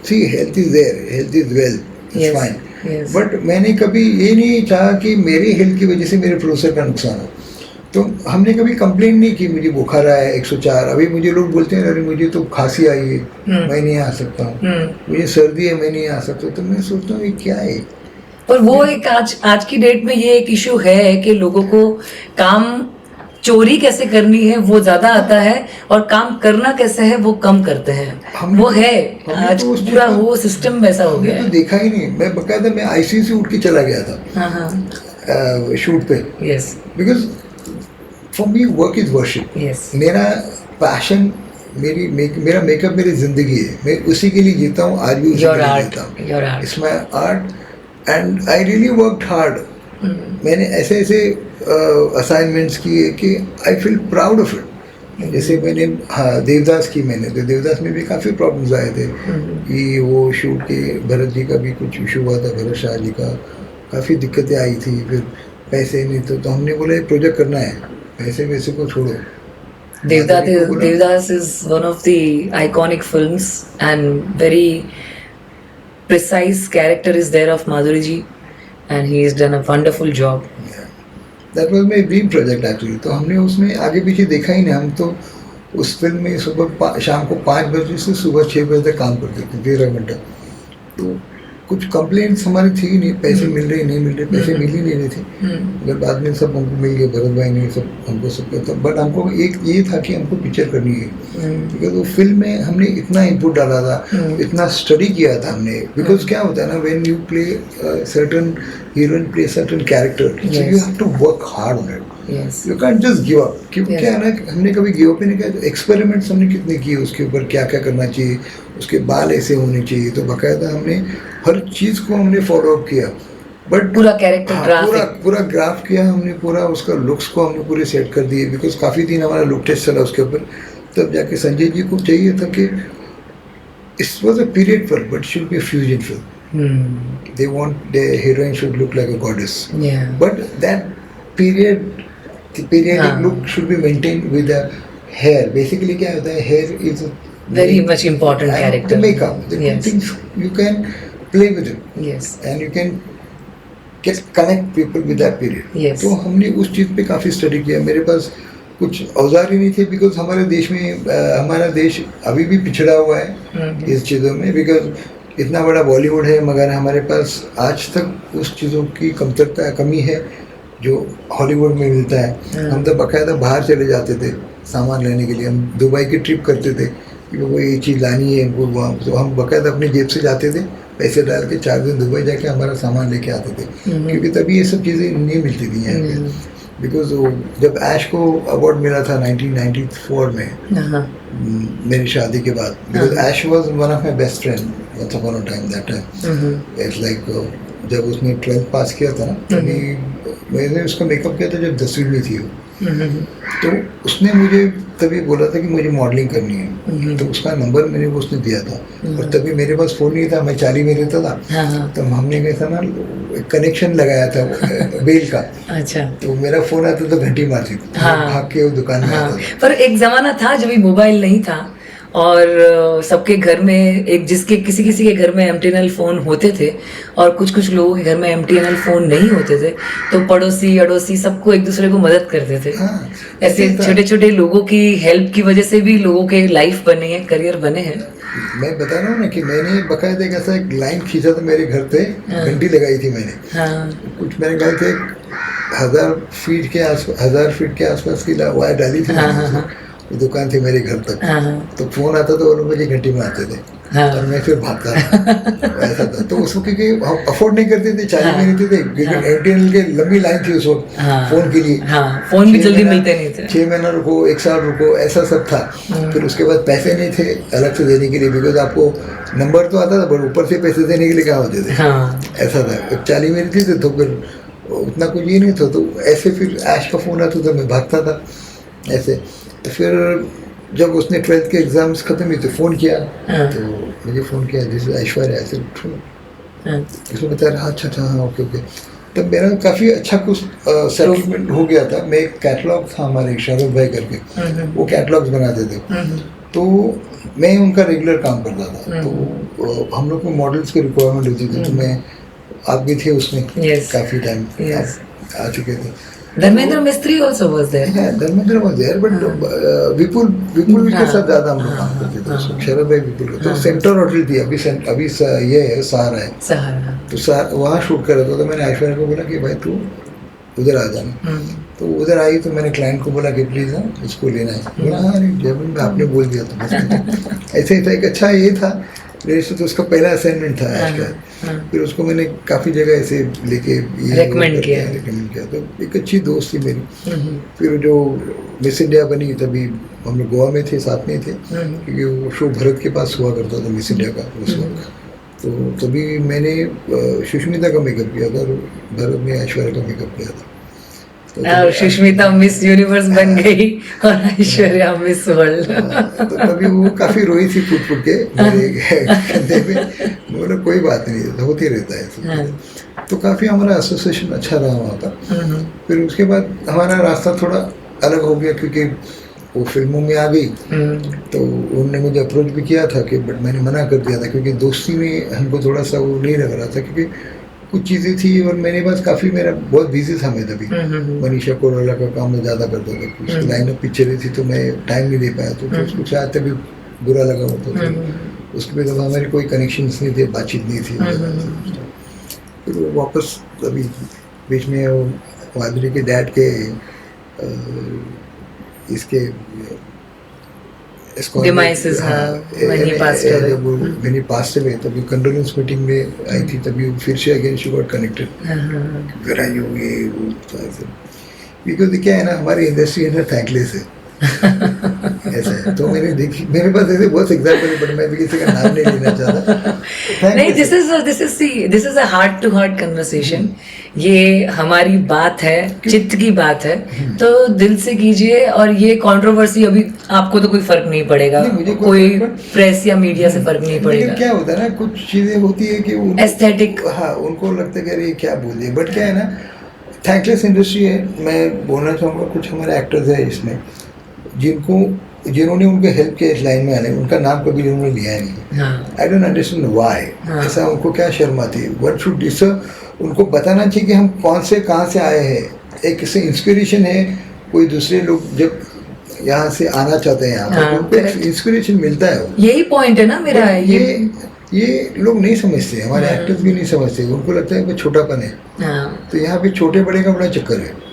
See, health is there, health is wealth, it's fine. But मैंने कभी ये नहीं चाहा कि मेरी हेल्थ की वजह से मेरे प्रोड्यूसर का नुकसान हो। तो हमने कभी कंप्लेंट नहीं की मुझे बुखार आया 104। अभी मुझे लोग बोलते हैं अरे मुझे तो खांसी आई है, मैं नहीं आ सकता हूँ, मुझे सर्दी है, मैं नहीं आ सकता। तो मैं सोचता हूँ ये क्या है। पर वो एक आज की डेट में ये एक इशू है कि लोगों को काम चोरी कैसे करनी है वो ज्यादा आता है, और काम करना कैसे है वो कम करते हैं। वो है आज पूरा वो सिस्टम वैसा हो गया है। तो देखा ही नहीं, मैं बकायदा मैं ICC से उठ के चला गया था शूट पे। Yes, because for me work is worship. मेरा पैशन, मेरा मेकअप मेरी जिंदगी है, मैं उसी के लिए जीता हूँ, आज भी उसी के लिए जीता हूँ। It's my art and I really worked hard. मैंने ऐसे ऐसे असाइनमेंट्स किए कि I feel proud of it. जैसे मैंने देवदास की, मैंने तो देवदास में भी काफ़ी प्रॉब्लम्स आए थे कि वो शूट के भरत जी का भी कुछ इशू हुआ था, भरत शाह जी का काफ़ी दिक्कतें आई थी। फिर पैसे नहीं तो हमने बोला एक प्रोजेक्ट करना है, पैसे वैसे को छोड़ो। Devdas is one of the iconic films, and very precise character is there of Madhuri ji, and he has done a wonderful job. That was my dream project actually. तो हमने उसमें आगे पीछे देखा ही नहीं। हम तो उस फिल्म में सुबह शाम को 5 बजे से सुबह 6 बजे तक काम करते थे, 13 घंटा। तो कुछ कंप्लेंट्स हमारी थी ही नहीं, पैसे मिल रहे नहीं मिल रहे, पैसे मिल ही नहीं रहे थे। अगर बाद में सब हमको मिल गए, भरत भाई ने सब हमको सब करता। बट हमको एक ये था कि हमको पिक्चर करनी है, बिकॉज वो फिल्म में हमने इतना इनपुट डाला था, इतना स्टडी किया था हमने। बिकॉज क्या होता है ना, when you play certain heroine play certain character, so you have to work hard on it. You can't just give up. क्योंकि क्या है ना, हमने कभी गिव अप ही नहीं किया। तो एक्सपेरिमेंट्स हमने कितने किए उसके ऊपर, क्या क्या करना चाहिए, उसके बाल ऐसे होने चाहिए। तो बाकायदा हमने हर चीज़ को हमने फॉलो अप किया। बट पूरा कैरेक्टर पूरा ग्राफ किया हमने, पूरा उसका लुक्स को हमने पूरे सेट कर दिए। बिकॉज काफ़ी दिन हमारा लुक टेस्ट चला उसके ऊपर। तब जाके संजय जी को चाहिए था कि it was a period film, but should be fusion film. They want the heroine should look like a goddess, but that periodic look should be maintained with the hair. Basically क्या होता है, hair is a very much important character. The makeup, the two things you can play with it. Yes. And you can connect people with that period. Yes. तो हमने उस चीज़ पे काफ़ी study किया। मेरे पास कुछ औजार ही नहीं थे, बिकॉज हमारे देश में हमारा देश अभी भी पिछड़ा हुआ है इस चीज़ों में। बिकॉज इतना बड़ा बॉलीवुड है, मगर हमारे पास आज तक उस चीज़ों की कमी है जो हॉलीवुड में मिलता है। हम तो बाकायदा बाहर चले जाते थे सामान लेने के लिए। हम दुबई की ट्रिप करते थे कि वो ये चीज़ लानी है वो वहाँ, तो हम बाकायदा अपनी जेब से जाते थे, पैसे डाल के 4 दिन दुबई जाके हमारा सामान लेके आते थे। क्योंकि तभी ये सब चीज़ें नहीं मिलती थी यहाँ पे। बिकॉज जब ऐश को अवार्ड मिला था 1994 में मेरी शादी के बाद, because Ash was one of my best friend once upon a time. That time it's like जब उसने 12th पास किया था ना, तभी मैंने उसका मेकअप किया था जब 10वीं में थी वो। तो उसने मुझे तभी बोला था कि मुझे मॉडलिंग करनी है। तो उसका नंबर मैंने वो उसने दिया था, और तभी मेरे पास फ़ोन नहीं था, मैं 40 में रहता था। तो हमने क्या था ना, कनेक्शन लगाया था बेल का। अच्छा। तो मेरा फ़ोन आता तो घंटी मारती थी, भाग के वो दुकान में आता था। पर एक ज़माना था जब मोबाइल नहीं था, और सबके घर में एक जिसके किसी किसी के घर में MTNL फ़ोन होते थे और कुछ कुछ लोगों के घर में MTNL फ़ोन नहीं होते थे, तो पड़ोसी अड़ोसी सबको एक दूसरे को मदद करते थे। हाँ, ऐसे छोटे छोटे लोगों की हेल्प की वजह से भी लोगों के लाइफ बने हैं, करियर बने हैं। मैं बता रहा हूँ ना कि मैंने बकायदा ऐसा एक लाइन खींचा था मेरे घर पे, घंटी लगाई थी मैंने। हाँ कुछ मेरे ख्याल से 1000 फीट के आसपास की वायर डाली थी। वो दुकान थी मेरे घर तक। तो फोन आता तो वो लोग मुझे घंटी में आते थे और मैं फिर भागता था। ऐसा था। तो उस वक्त क्योंकि हम अफोर्ड नहीं करते थे, चार्ज में नहीं थे, क्योंकि MTNL के लंबी लाइन थी उस वक्त फोन के लिए। फोन भी जल्दी मिलते नहीं थे। 6 महीना रुको, 1 साल रुको, ऐसा सब था। फिर उसके बाद पैसे नहीं थे अलग से देने के लिए, बिकॉज आपको नंबर तो आता था पर ऊपर से पैसे देने के लिए क्या होते थे। ऐसा था। 40 मिनट थी तो फिर उतना कुछ ये नहीं था। तो ऐसे फिर ऐश का फ़ोन आता तो मैं भागता था ऐसे। तो फिर जब उसने 12th के एग्ज़ाम्स ख़त्म हुए तो फ़ोन किया। तो मुझे फ़ोन किया, जैसे ऐश्वर्या ऐसे उसको बता रहा, अच्छा हाँ ओके। तब मेरा काफ़ी अच्छा कुछ सेटलमेंट हो गया था। मैं एक कैटलॉग था हमारे शरद भाई करके, वो कैटलॉग्स बनाते थे। तो मैं उनका रेगुलर काम करता था। तो हम लोग को मॉडल्स की रिक्वायरमेंट होती थी। तो मैं आप भी थे उसमें काफ़ी टाइम आ चुके थे। धर्मेंद्र मिस्त्री also was there. Dharmendra was there, but विपुल के साथ ज़्यादा हम लोग काम करते थे। शरद भाई विपुल का। तो सेंट्रल होटल थी, अभी ये है सहारा है। तो वहाँ शूट कर रहा था। तो मैंने ऐश्वर्या को बोला कि भाई तू उधर आ जाना। तो उधर आई तो मैंने क्लाइंट को बोला कि प्लीज़ इसको लेना है। बोला हाँ नहीं जयपुर में आपने बोल दिया तो बस। ऐसे ही था। एक अच्छा ये था तो उसका पहला असाइनमेंट था आज का। फिर उसको मैंने काफ़ी जगह ऐसे लेके रेकमेंड किया। तो एक अच्छी दोस्त थी मेरी। फिर जो मिस इंडिया बनी तभी हम लोग गोवा में थे, साथ में थे, क्योंकि वो शो भरत के पास हुआ करता था मिस इंडिया का उस वक्त। तो तभी मैंने सुष्मिता का मेकअप किया था और भरत ने ऐश्वर्या का मेकअप किया था। और सुष्मिता मिस यूनिवर्स बन गई और ऐश्वर्या मिस वर्ल्ड। तो तभी वो काफ़ी रोई थी फुट के मेरे कंधे पे। बोला कोई बात नहीं, होती रहता है। तो काफ़ी हमारा एसोसिएशन अच्छा रहा वहाँ पर। फिर उसके बाद हमारा रास्ता थोड़ा अलग हो गया, क्योंकि वो फिल्मों में आ गई। तो उन्होंने मुझे अप्रोच भी किया था कि बट मैंने मना कर दिया था, क्योंकि दोस्ती में हमको थोड़ा सा वो नहीं लग रहा था, क्योंकि कुछ चीज़ें थी और मेरे पास काफ़ी मेरा बहुत बिजी था मैं तभी। मनीषा कोरोला का काम मैं ज़्यादा करता था, उसकी लाइन ऑफ पिक्चरें थी तो मैं टाइम नहीं दे पाया। तो उसको शायद तभी बुरा लगा होता था। उसके बाद हमारे कोई कनेक्शंस नहीं थे, बातचीत नहीं थी। फिर वो वापस अभी बीच में माधुरी के डैड के इसके demises when he passed away. When he passed away, तभी condolence meeting में आई थी, तभी फिर से again she got connected. फिर आई होगी वो ऐसे, because क्या है ना हमारी इंडस्ट्री है ना थैंकलेस है। ऐसा है। तो मैंने देखी, मेरे पास ऐसे बहुत एग्जाम्पल है, बट मैं भी किसी का नाम नहीं लेना चाहता। नहीं, this is a heart to heart conversation. ये हमारी बात है, चित्त की बात है, तो दिल से कीजिए। और ये कंट्रोवर्सी अभी आपको तो कोई फर्क नहीं पड़ेगा, कोई प्रेस या मीडिया से फर्क नहीं पड़ेगा। क्या होता है ना, कुछ चीजें होती है कि एस्थेटिक, हाँ उनको लगता है कि अरे क्या बोल दिए, बट क्या है ना थैंकलेस इंडस्ट्री है। मैं बोलना चाहूँगा कुछ हमारे एक्टर्स हैं इसमें जिन्होंने उनको हेल्प किया इस लाइन में आने, उनका नाम कभी उन्होंने लिया नहीं। I don't understand why. ऐसा उनको क्या शर्म आती है? व्हाट शुड दिस, उनको बताना चाहिए कि हम कौन से कहाँ से आए हैं। एक किसी इंस्पिरेशन है, कोई दूसरे लोग जब यहाँ से आना चाहते हैं यहाँ पर, उनको इंस्पिरेशन मिलता है। यही पॉइंट है ना मेरा। ये लोग नहीं समझते, हमारे एक्टर्स भी नहीं समझते। उनको लगता है कि छोटापन है। तो यहाँ पे छोटे बड़े का बड़ा चक्कर है।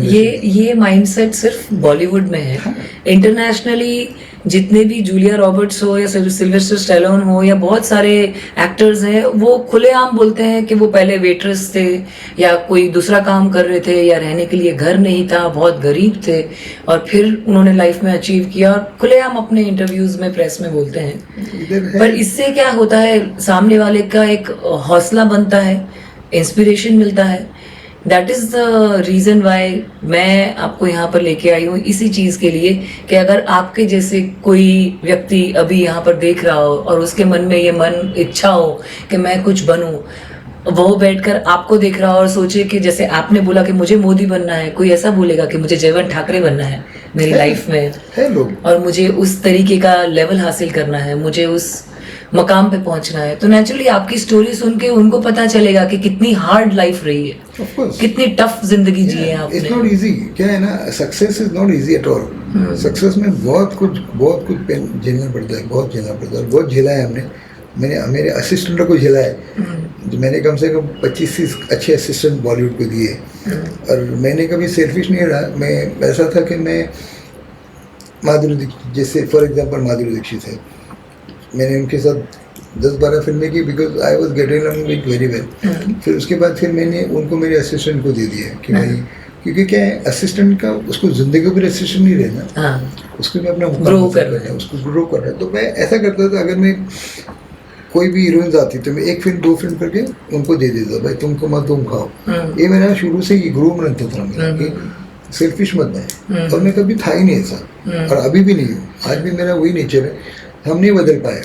ये माइंडसेट सिर्फ बॉलीवुड में है। इंटरनेशनली जितने भी जूलिया रॉबर्ट्स हो या सिल्वेस्टर स्टैलोन हो या बहुत सारे एक्टर्स हैं, वो खुलेआम बोलते हैं कि वो पहले वेट्रेस थे या कोई दूसरा काम कर रहे थे या रहने के लिए घर नहीं था, बहुत गरीब थे, और फिर उन्होंने लाइफ में अचीव किया और खुलेआम अपने इंटरव्यूज में प्रेस में बोलते हैं। पर इससे क्या होता है, सामने वाले का एक हौसला बनता है, इंस्पिरेशन मिलता है। That is the reason why मैं आपको यहाँ पर लेके आई हूँ, इसी चीज़ के लिए कि अगर आपके जैसे कोई व्यक्ति अभी यहाँ पर देख रहा हो और उसके मन में ये इच्छा हो कि मैं कुछ बनूँ, वो बैठकर आपको देख रहा और सोचे कि जैसे आपने बोला कि मुझे मोदी बनना है, कोई ऐसा बोलेगा कि मुझे जयवंत ठाकरे बनना है मेरी लाइफ में है लोग, और मुझे उस तरीके का लेवल हासिल करना है, मुझे उस मकाम पे पहुंचना है, तो नेचुरली आपकी स्टोरी सुन के उनको पता चलेगा कि कितनी हार्ड लाइफ रही है, ऑफ कोर्स कितनी टफ जिंदगी जी है इट्स आपने। Not easy. क्या है ना, success is not easy at all. Success में बहुत कुछ पेन झेलना पड़ता है, बहुत झेलना पड़ता है, बहुत झेला है हमने। मैंने मेरे असिस्टेंटों को झेला है, जो मैंने कम से कम 25 अच्छे असिस्टेंट बॉलीवुड को दिए, और मैंने कभी सेल्फिश नहीं रहा। मैं ऐसा था कि मैं माधुरी दीक्षित, जैसे फॉर एग्जांपल माधुरी दीक्षित है, मैंने उनके साथ 10-12 फिल्में की because I was getting along with very well. फिर उसके बाद फिर मैंने उनको मेरे असिस्टेंट को दे दिया कि भाई, क्योंकि क्या है, असिस्टेंट का उसको जिंदगी भर असिस्टेंट नहीं रहना, उसको भी अपना ग्रो करना है, उसको ग्रो करना है। तो मैं ऐसा करता था, अगर मैं कोई भी हीरोइंस आती तो मैं 1 फिल्म 2 फिल्म करके उनको दे देता, भाई तुमको मत, तुम खाओ। ये मेरा शुरू से ही ग्रूम रहता था मेरा कि सेल्फिश मत बने, और मैं कभी था ही नहीं ऐसा, और अभी भी नहीं हूँ। आज भी मेरा वही नेचर है, हम नहीं बदल पाए।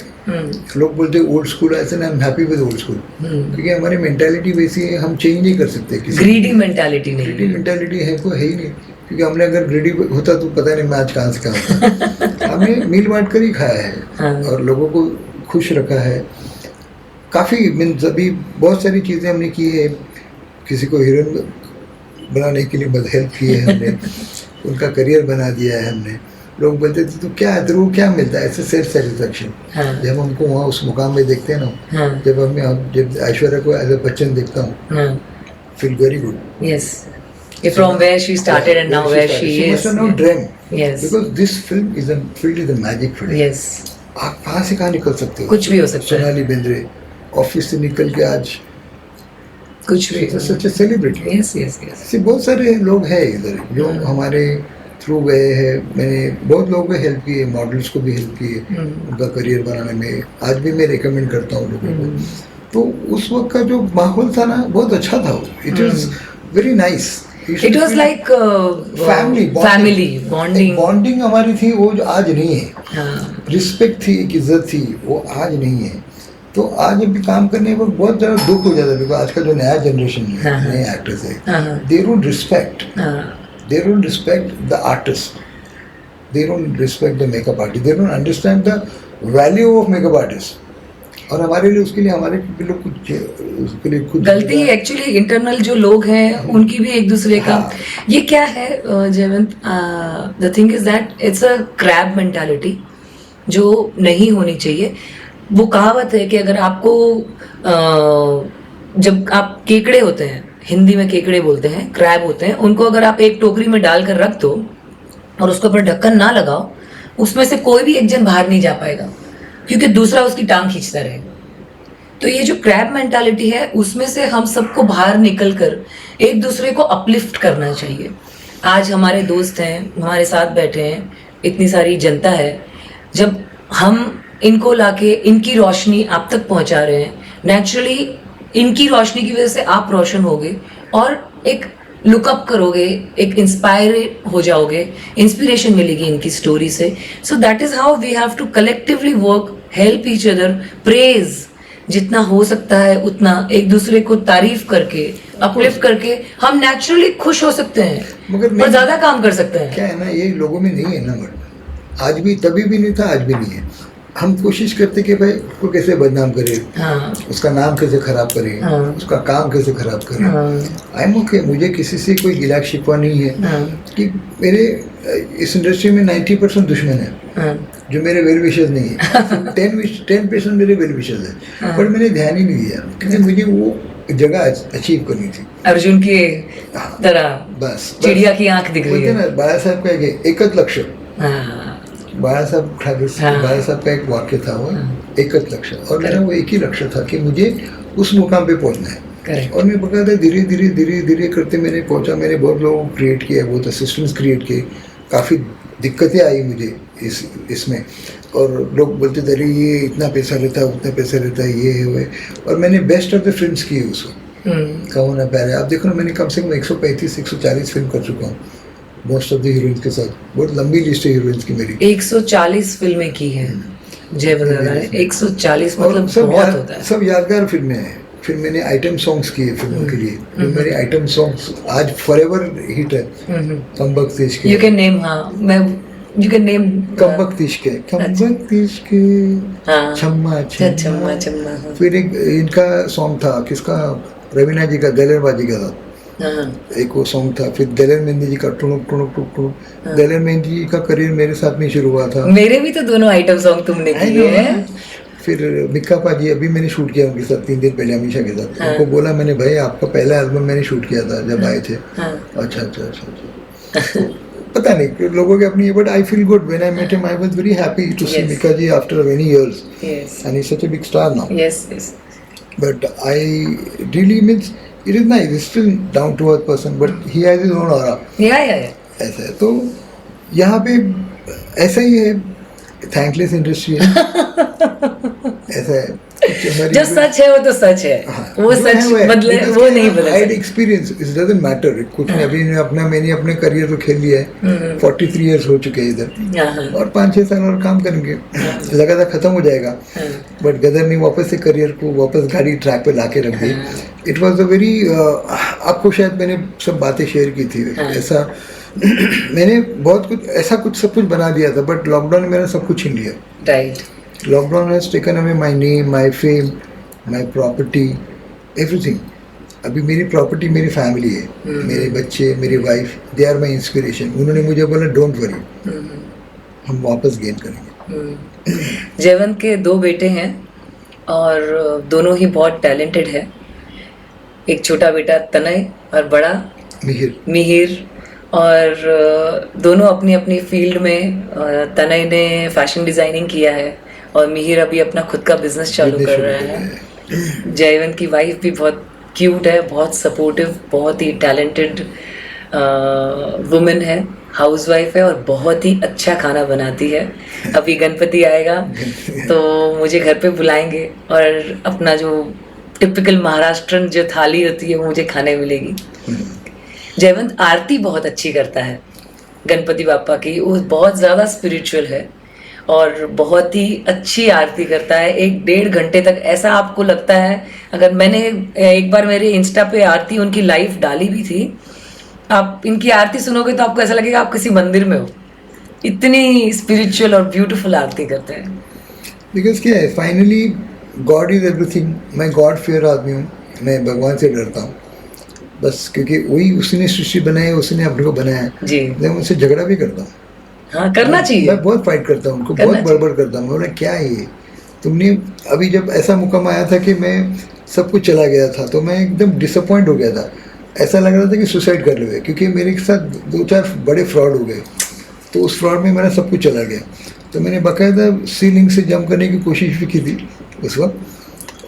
लोग बोलते ओल्ड स्कूल, ऐसे ना, I am happy with old school, क्योंकि हमारी मेंटालिटी वैसी है, हम चेंज नहीं कर सकते। ग्रीडी मेंटालिटी नहीं, ग्रीडी मेंटालिटी है को है ही नहीं, क्योंकि हमने अगर ग्रीडी होता तो पता नहीं मैं आज कहाँ से कहाँ होता। हमने मिल बांट कर ही खाया है, और लोगों को खुश रखा है। काफ़ी मीन्स अभी बहुत सारी चीज़ें हमने की है, किसी को हीरोइन बनाने के लिए बहुत हेल्प की है हमने, उनका करियर बना दिया है हमने। लोग बोलते थे तो क्या तेरे को क्या मिलता है, ऐसे सेल्फ सेटिस्फैक्शन। जब हमको वहाँ उस मुकाम में देखते हैं ना, जब ऐश्वर्या को एज अ बच्चन देखता हूँ, feel very good. Yes, from where she started and now where she is. She must have not dreamt. Yes. Because this film is filled with the magic today. Yes. आप कहाँ से कहाँ निकल सकते हो? कुछ भी हो सकता है। सोनाली बेंद्रे ऑफिस से निकल के आज कुछ भी। Such a celebrity. Yes yes yes. ऐसे बहुत सारे लोग हैं इधर जो हमारे थ्रू गए हैं। मैंने बहुत लोगों को हेल्प की है, मॉडल्स को भी हेल्प की है उनका करियर बनाने में। आज भी मैं रिकमेंड करता हूँ लोगों को। तो उस वक्त का जो माहौल था ना, बहुत अच्छा था। It was very nice. It was like family bonding. Bonding हमारी थी, वो जो आज नहीं है। रिस्पेक्ट थी, एक इज्जत थी, वो आज नहीं है। तो आज अभी काम करने पर बहुत ज़्यादा दुख हो जाता है, बिकॉज आज का जो नया जनरेशन है, नए एक्टर्स है, they don't respect the artist, they don't respect the makeup artist, they don't understand the value of makeup artist. और हमारे लिए उसके लिए हमारे लोग उसके लिए खुद गलती एक्चुअली इंटरनल जो लोग हैं उनकी भी एक दूसरे का। ये क्या है Jaywant, the thing is that it's a crab mentality जो नहीं होनी चाहिए। वो कहावत है कि अगर आपको जब आप केकड़े होते हैं, हिंदी में केकड़े बोलते हैं, क्रैब होते हैं, उनको अगर आप एक टोकरी में डालकर रख दो और उसके ऊपर ढक्कन ना लगाओ, उसमें से कोई भी एक जन बाहर नहीं जा पाएगा, क्योंकि दूसरा उसकी टांग खींचता रहेगा। तो ये जो क्रैब मेंटालिटी है, उसमें से हम सबको बाहर निकलकर एक दूसरे को अपलिफ्ट करना चाहिए। आज हमारे दोस्त हैं, हमारे साथ बैठे हैं, इतनी सारी जनता है, जब हम इनको लाके इनकी रोशनी आप तक पहुंचा रहे हैं, नेचुरली इनकी रोशनी की वजह से आप रोशन होगे और एक लुकअप करोगे, एक इंस्पायर हो जाओगे, इंस्पिरेशन मिलेगी इनकी स्टोरी से। So that is how we have to collectively work, help each other, praise जितना हो सकता है उतना, एक दूसरे को तारीफ करके, अपलिफ्ट करके हम नेचुरली खुश हो सकते हैं, मगर और ज्यादा काम कर सकते हैं। क्या है ना, ये लोगों में नहीं है ना, बट आज भी, तभी भी नहीं था, आज भी नहीं है। हम कोशिश करते कि भाई उसको कैसे बदनाम करें, उसका नाम कैसे खराब करें, उसका काम कैसे खराब करें। आई एम ओके, मुझे किसी से कोई गिला शिकवा नहीं है कि मेरे इस इंडस्ट्री में 90% दुश्मन है जो मेरे वेल विशर्स नहीं है। 10% मेरे वेल विशर्स है, पर मैंने ध्यान ही नहीं दिया क्योंकि मुझे वो जगह अचीव करनी थी। अर्जुन की तरह बस चिड़िया की आंख दिख रही है ना। बाला साहब का एक लक्ष्य, बाला साहब ठाकुर बाला साहब का एक वाक्य था, वो एक लक्ष्य, और मेरा वो एक ही लक्ष्य था कि मुझे उस मुकाम पे पहुंचना है। और मैं बकायदा धीरे धीरे करते मैंने पहुंचा। मैंने बहुत लोगों को क्रिएट किया, बहुत असिस्टेंट्स क्रिएट किए, काफ़ी दिक्कतें आई मुझे इसमें। और लोग बोलते थे अरे ये इतना पैसा लेता है, उतना पैसा लेता है, ये है वो है। और मैंने बेस्ट ऑफ द फिल्म्स की है उसको, कहो ना प्यारे। आप देखो ना, मैंने कम से कम 135-140 फिल्म कर चुका हूँ मोस्ट ऑफ द हीरोइंस के साथ। बहुत लंबी लिस्ट है हीरोइंस की मेरी। 140 फिल्में की है जय बंदर ने। 140 मतलब सब बहुत होता है। सब यादगार फिल्में हैं, फिर मैंने आइटम सॉन्ग्स किए फिल्मों के लिए, जो मेरे आइटम सॉन्ग्स आज फॉरएवर हिट है। कम बख्त इश्क यू कैन नेम, हाँ मैं, यू कैन नेम कम बख्त इश्क है, कम बख्त इश्क, हाँ छम्मा चम्मा छम्मा। चम्मा, हाँ फिर एक इनका सॉन्ग था, किसका, रवीना जी का, दलेरबाजी का था, हाँ एक वो सॉन्ग था। फिर दलेर मेहंदी जी का टुनुक टुनुक टुक टुनुक। दलेर मेहंदी जी का करियर मेरे साथ में शुरू हुआ था। मेरे भी तो दोनों आइटम सॉन्ग तुमने I किए know। हैं। फिर मिक्का पाजी अभी मैंने शूट किया उनके साथ 3 दिन पहले, अमीशा के साथ। हाँ। उनको बोला मैंने, भाई आपका पहला एल्बम मैंने शूट किया था जब आए थे। हाँ अच्छा अच्छा अच्छा अच्छा। तो पता नहीं लोगों की अपनी, but I feel good when I met him. I was very happy to see Yes। Mika ji after many years, yes and he is such a big star now. Yes yes But I really means it is nice. He's still down to earth person, but he has his own aura. या ऐसा है। तो यहाँ पे ऐसा ही है, thankless industry है। ऐसा है कुछ हमारी जो सच है वो तो सच है, वो जो सच है है। बदले, Because वो क्या नहीं है, बदल I had सकता। experience, it doesn't matter। कुछ नहीं, अभी मैंने अपने करियर तो खेल लिया है। 43 इयर्स हो चुके हैं इधर, हाँ हाँ और 5-6 साल और काम करेंगे, लगा था खत्म हो जाएगा। हाँ। बट गदर ने वापस से करियर को वापस गाड़ी ट्रैक पे लाके रख दी। इट वाज अ वेरी, आपको शायद मैंने सब बातें शेयर की थी। ऐसा मैंने बहुत कुछ, ऐसा कुछ सब कुछ बना दिया था, बट लॉकडाउन में मैंने सब कुछ छीन लिया। Right. Lockdown has taken away my name, my fame, my property, everything. अभी मेरी प्रॉपर्टी मेरी फैमिली है, मेरे बच्चे, मेरी wife, they are my inspiration. उन्होंने मुझे बोला डोंट वरी, हम वापस गेन करेंगे। जयवंत के 2 बेटे हैं और दोनों ही बहुत टैलेंटेड है। एक छोटा बेटा तनय और बड़ा मिहिर, और दोनों अपनी अपनी फील्ड में, तनय ने फैशन डिज़ाइनिंग किया है और मिहिर अभी अपना खुद का बिजनेस चालू कर रहा है। जयवंत की वाइफ भी बहुत क्यूट है, बहुत सपोर्टिव, बहुत ही टैलेंटेड वुमेन है, हाउसवाइफ है और बहुत ही अच्छा खाना बनाती है। अभी गणपति आएगा तो मुझे घर पे बुलाएंगे और अपना जो टिपिकल महाराष्ट्रन जो थाली होती है वो मुझे खाने मिलेगी। जयवंत आरती बहुत अच्छी करता है गणपति बापा की, वो बहुत ज़्यादा स्पिरिचुअल है और बहुत ही अच्छी आरती करता है। 1-1.5 घंटे तक ऐसा आपको लगता है, अगर मैंने एक बार मेरे इंस्टा पे आरती उनकी लाइव डाली भी थी, आप इनकी आरती सुनोगे तो आपको ऐसा लगेगा आप किसी मंदिर में हो, इतनी स्पिरिचुअल और ब्यूटीफुल आरती करते हैं। बिकॉज क्या है, फाइनली गॉड इज एवरीथिंग। मैं गॉड फेयर आदमी हूँ, मैं भगवान से डरता हूँ बस, क्योंकि वही उसने सृष्टि बनाई, उसने अपने को बनाया जी। मैं उनसे झगड़ा भी करता हूँ। हाँ करना चाहिए। मैं बहुत फाइट करता हूँ उनको, बहुत बड़बड़ करता हूँ। मैं बोला क्या है ये, तुमने अभी जब ऐसा मुकाम आया था कि मैं सब कुछ चला गया था, तो मैं एकदम डिसअपॉइंट हो गया था। ऐसा लग रहा था कि सुसाइड कर लो, क्योंकि मेरे साथ 2-4 बड़े फ्रॉड हो गए। तो उस फ्रॉड में मेरा सब कुछ चला गया। तो मैंने बाकायदा सीलिंग से जंप करने की कोशिश भी की थी उस वक्त,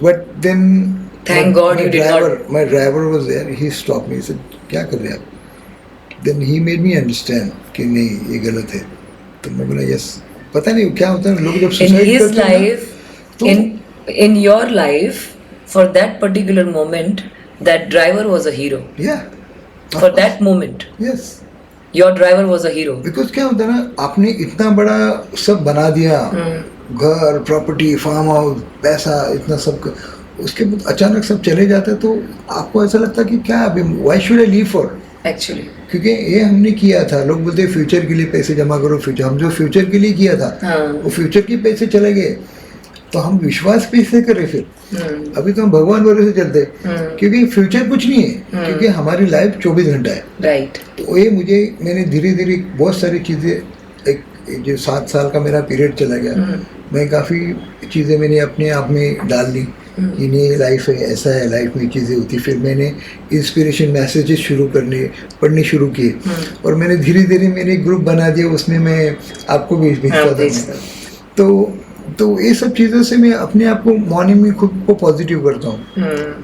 but then Thank God you did not. My driver was there. He stopped me. He said, क्या कर रहे हैं आप? Then he made me understand कि नहीं ये गलत है। तो मैं बोला यस। पता नहीं क्या होता है लोग जब सुसाइड करते हैं ना, in your life for that particular moment that driver was a hero. Yeah. For that moment. Yes. Your driver was a hero. Because क्या होता है ना, आपने इतना बड़ा सब बना दिया, घर, प्रॉपर्टी, फार्म हाउस, पैसा, इतना सब, उसके बाद अचानक सब चले जाते तो आपको ऐसा लगता कि क्या अभी why should I leave for actually, क्योंकि ये हमने किया था। लोग बोलते हैं फ्यूचर के लिए पैसे जमा करो, फ्यूचर, हम जो फ्यूचर के लिए किया था वो फ्यूचर के पैसे चले गए, तो हम विश्वास कैसे करें फिर? अभी तो हम भगवान भरोसे चलते क्योंकि फ्यूचर कुछ नहीं है, क्योंकि हमारी लाइफ 24 घंटा है। राइट। तो ये मैंने धीरे धीरे बहुत सारी चीज़ें, एक जो 7 साल का मेरा पीरियड चला गया, मैं काफ़ी चीज़ें मैंने अपने आप में डाल ली कि नहीं लाइफ है, ऐसा है, लाइफ में चीज़ें होती। फिर मैंने इंस्पिरेशन मैसेजेस पढ़ने शुरू किए और मैंने धीरे धीरे मेरे ग्रुप बना दिया, उसमें मैं आपको भी भेजता था। तो ये सब चीज़ों से मैं अपने आप को मॉर्निंग में खुद को पॉजिटिव करता हूँ।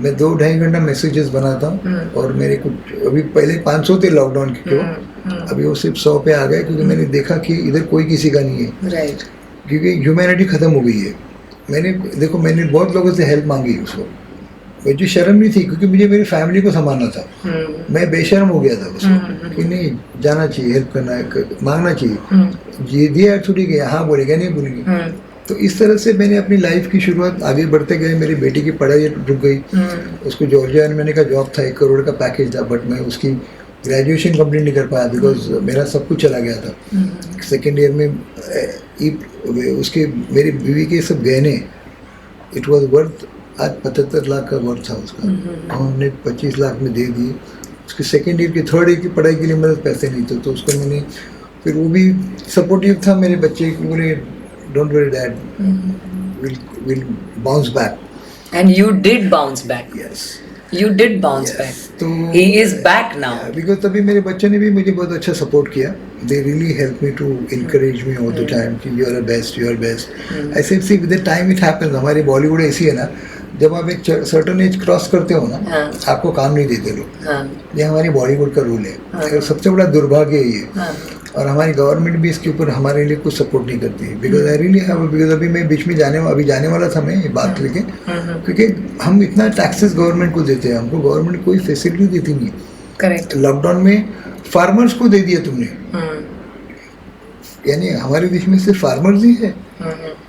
मैं 2-2.5 घंटा मैसेजेस बनाता हूँ और मेरे कुछ अभी पहले 500 थे लॉकडाउन के क्यों, अभी वो सिर्फ 100 पे आ गए, क्योंकि मैंने देखा कि इधर कोई किसी का नहीं है। राइट। क्योंकि ह्यूमैनिटी ख़त्म हो गई है। मैंने बहुत लोगों से हेल्प मांगी उसको, मुझे शर्म नहीं थी क्योंकि मुझे मेरी फैमिली को संभालना था। मैं बेशर्म हो गया था उसको कि नहीं जाना चाहिए, हेल्प करना है, मांगना चाहिए। ये दिया थोड़ी गया, हाँ बोलेगा नहीं बोलेगी, तो इस तरह से मैंने अपनी लाइफ की शुरुआत, आगे बढ़ते गए मेरी बेटी की पढ़ाई रुक गई। उसको जॉर्जिया में मैंने का जॉब था, 1 करोड़ का पैकेज था, बट मैं उसकी ग्रेजुएशन कंप्लीट नहीं कर पाया बिकॉज मेरा सब कुछ चला गया था। सेकेंड ईयर में उसके मेरी बीवी के सब गहने, इट वॉज वर्थ, आज 75 लाख का वर्थ था उसका, हमने 25 लाख में दे दिए। उसके सेकेंड ईयर की, थर्ड ईयर की पढ़ाई के लिए मेरे पैसे नहीं थे, तो उसको मैंने, फिर वो भी सपोर्टिव था मेरे बच्चे, बोले don't worry dad, will bounce back. And you did bounce back. Yes, You did bounce back. तो He is back now. Because तभी मेरे बच्चे ने भी मुझे बहुत अच्छा सपोर्ट किया। They really help me to encourage me all the time कि you are best, you are best. ऐसे see with the time it happens. हमारी बॉलीवुड ऐसी है ना, जब आप एक सर्टन एज क्रॉस करते हो ना, हाँ। आपको काम नहीं देते लोग। हाँ, ये हमारी बॉलीवुड का रूल है। हाँ। सबसे बड़ा दुर्भाग्य है ये। हाँ, और हमारी गवर्नमेंट भी इसके ऊपर हमारे लिए कुछ सपोर्ट नहीं करती है। Because I really have, because अभी मैं बीच में जाने वाला था मैं ये बात लेके, क्योंकि हम इतना टैक्सेस गवर्नमेंट को देते हैं, हमको गवर्नमेंट कोई फैसिलिटी देती नहीं। correct. लॉकडाउन में फार्मर्स को दे दिया तुमने, यानी हमारे देश में सिर्फ फार्मर्स ही है।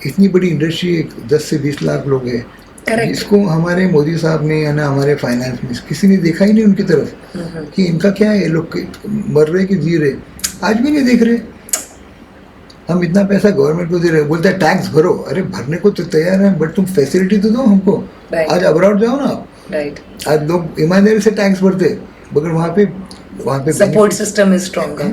इतनी बड़ी इंडस्ट्री है, 10 से 20 लाख लोग हैं। Correct. इसको हमारे मोदी साहब ने या ना हमारे फाइनेंस में किसी ने देखा ही नहीं उनकी तरफ कि इनका क्या है, ये लोग मर रहे कि जी रहे, आज भी नहीं देख रहे। हम इतना पैसा गवर्नमेंट को दे रहे हैं, बोलते हैं टैक्स भरो। अरे भरने को तो तैयार है, बट तुम फैसिलिटी तो दो हमको। Right. आज अब्रॉड जाओ ना, Right. आज लोग ईमानदारी से टैक्स भरते, मगर वहाँ पे Support system is stronger.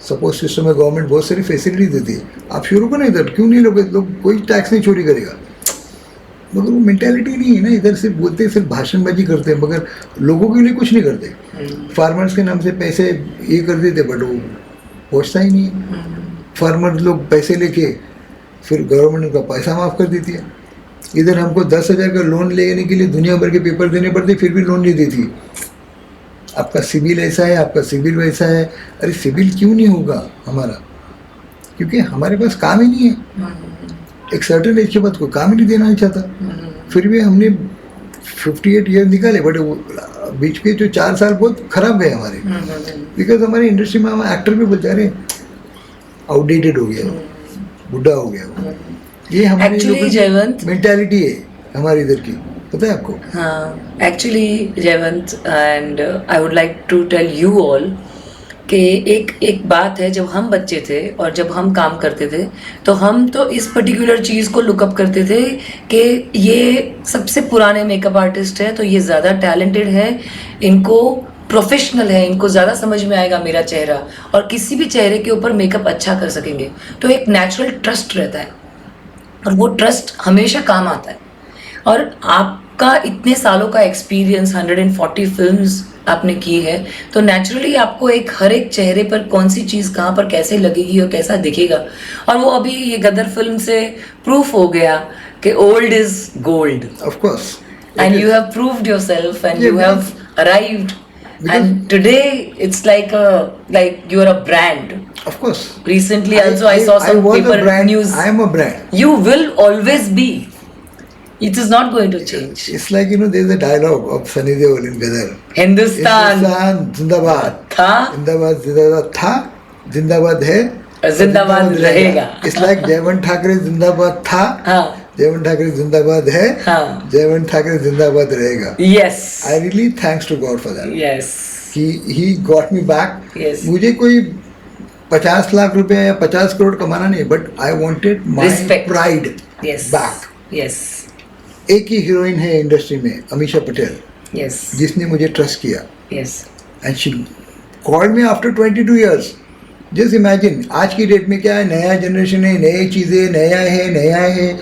Support system में गवर्नमेंट बहुत सारी फैसिलिटी देती है। आप शुरू को ना इधर, क्यों नहीं लोग कोई टैक्स नहीं चोरी करेगा, मगर वो मेंटालिटी नहीं है ना। इधर सिर्फ बोलते, सिर्फ भाषणबाजी करते हैं, मगर लोगों के लिए कुछ नहीं करते। फार्मर्स के नाम से पैसे ये कर देते, बट वो पहुँचता ही नहीं है। फार्मर लोग पैसे लेके फिर गवर्नमेंट का पैसा माफ़ कर देती है। इधर हमको 10,000 का लोन लेने के लिए दुनिया भर के पेपर देने पड़ते, फिर भी लोन नहीं देती। आपका सिबिल ऐसा है, आपका सिबिल वैसा है। अरे सिबिल क्यों नहीं होगा हमारा? क्योंकि हमारे पास काम ही नहीं है। एक सर्टन एज के बाद कोई काम ही नहीं देना चाहता। फिर भी हमने 58 ईयर निकाले, बट बीच के जो 4 साल बहुत खराब गए हमारे। बिकॉज हमारी इंडस्ट्री में हम एक्टर भी बोलते हैं, अरे आउटडेटेड हो गया, बुढ़ा हो गया। ये हमारी Actually, जयवंत, मेंटालिटी है हमारी इधर की, पता है आपको? हाँ, actually Jaywant, and I would like to tell you all कि एक बात है, जब हम बच्चे थे और जब हम काम करते थे, तो हम तो इस पर्टिकुलर चीज़ को लुकअप करते थे कि ये सबसे पुराने मेकअप आर्टिस्ट है, तो ये ज़्यादा टैलेंटेड है, इनको प्रोफेशनल है, इनको ज़्यादा समझ में आएगा मेरा चेहरा, और किसी भी चेहरे के ऊपर मेकअप अच्छा कर सकेंगे। तो एक नेचुरल ट्रस्ट रहता है, और वो ट्रस्ट हमेशा काम आता है। और आपका इतने सालों का एक्सपीरियंस, 140 फिल्म्स आपने की है, तो नेचुरली आपको हर एक चेहरे पर कौन सी चीज़ कहाँ पर कैसे लगेगी और कैसा दिखेगा। और वो अभी ये गदर फिल्म से प्रूफ हो गया कि old is gold, of course, and you have proved yourself and you have arrived, and today it's like you are a brand. Of course. Recently also I saw some paper news. I am a brand. You will always be. It is not going to change. It's like, there's a dialogue of Sunny Deol in Gadar. Hindustan जिंदाबाद था, जिंदाबाद था, जिंदाबाद है, जिंदाबाद रहेगा. It's like जयवंत ठाकरे जिंदाबाद था, हाँ, जयवंत ठाकरे जिंदाबाद है, हाँ, जयवंत ठाकरे जिंदाबाद रहेगा. yes, I really thanks to God for that. yes, He got me back. yes, मुझे कोई 50 लाख रुपए या 50 करोड़ कमाना नहीं, but I wanted my Respect. pride yes, back. yes, एक ही हीरोइन है इंडस्ट्री में, अमीषा पटेल, yes, जिसने मुझे ट्रस्ट किया, yes, and she called me after 22 years. Just imagine, आज की डेट में क्या है, नया जनरेशन है, नई चीज़ें, नया है.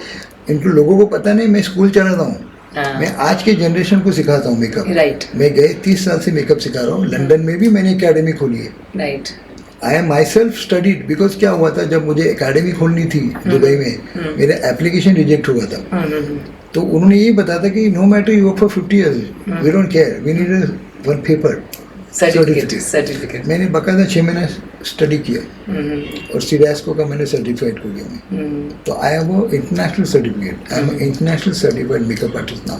इनको लोगों को पता नहीं मैं स्कूल चलाता हूँ. हाँ. मैं आज के जनरेशन को सिखाता हूँ मेकअप. Right. मैं गए 30 साल से मेकअप सिखा रहा हूँ. लंदन में भी मैंने एकेडमी खोली है. right, I am my self studied. Because क्या हुआ था, जब मुझे एकेडमी खोलनी थी दुबई में, मेरा एप्लीकेशन रिजेक्ट हुआ था. तो उन्होंने ये बताया था कि no matter you work for 50 years, we don't care, we need one paper certificate. मैंने बाकायदा 6 महीने स्टडी किया, और सीडैस्को का मैंने सर्टिफाइड हो गया मैं. तो I have international certificate. I am international certified makeup artist now.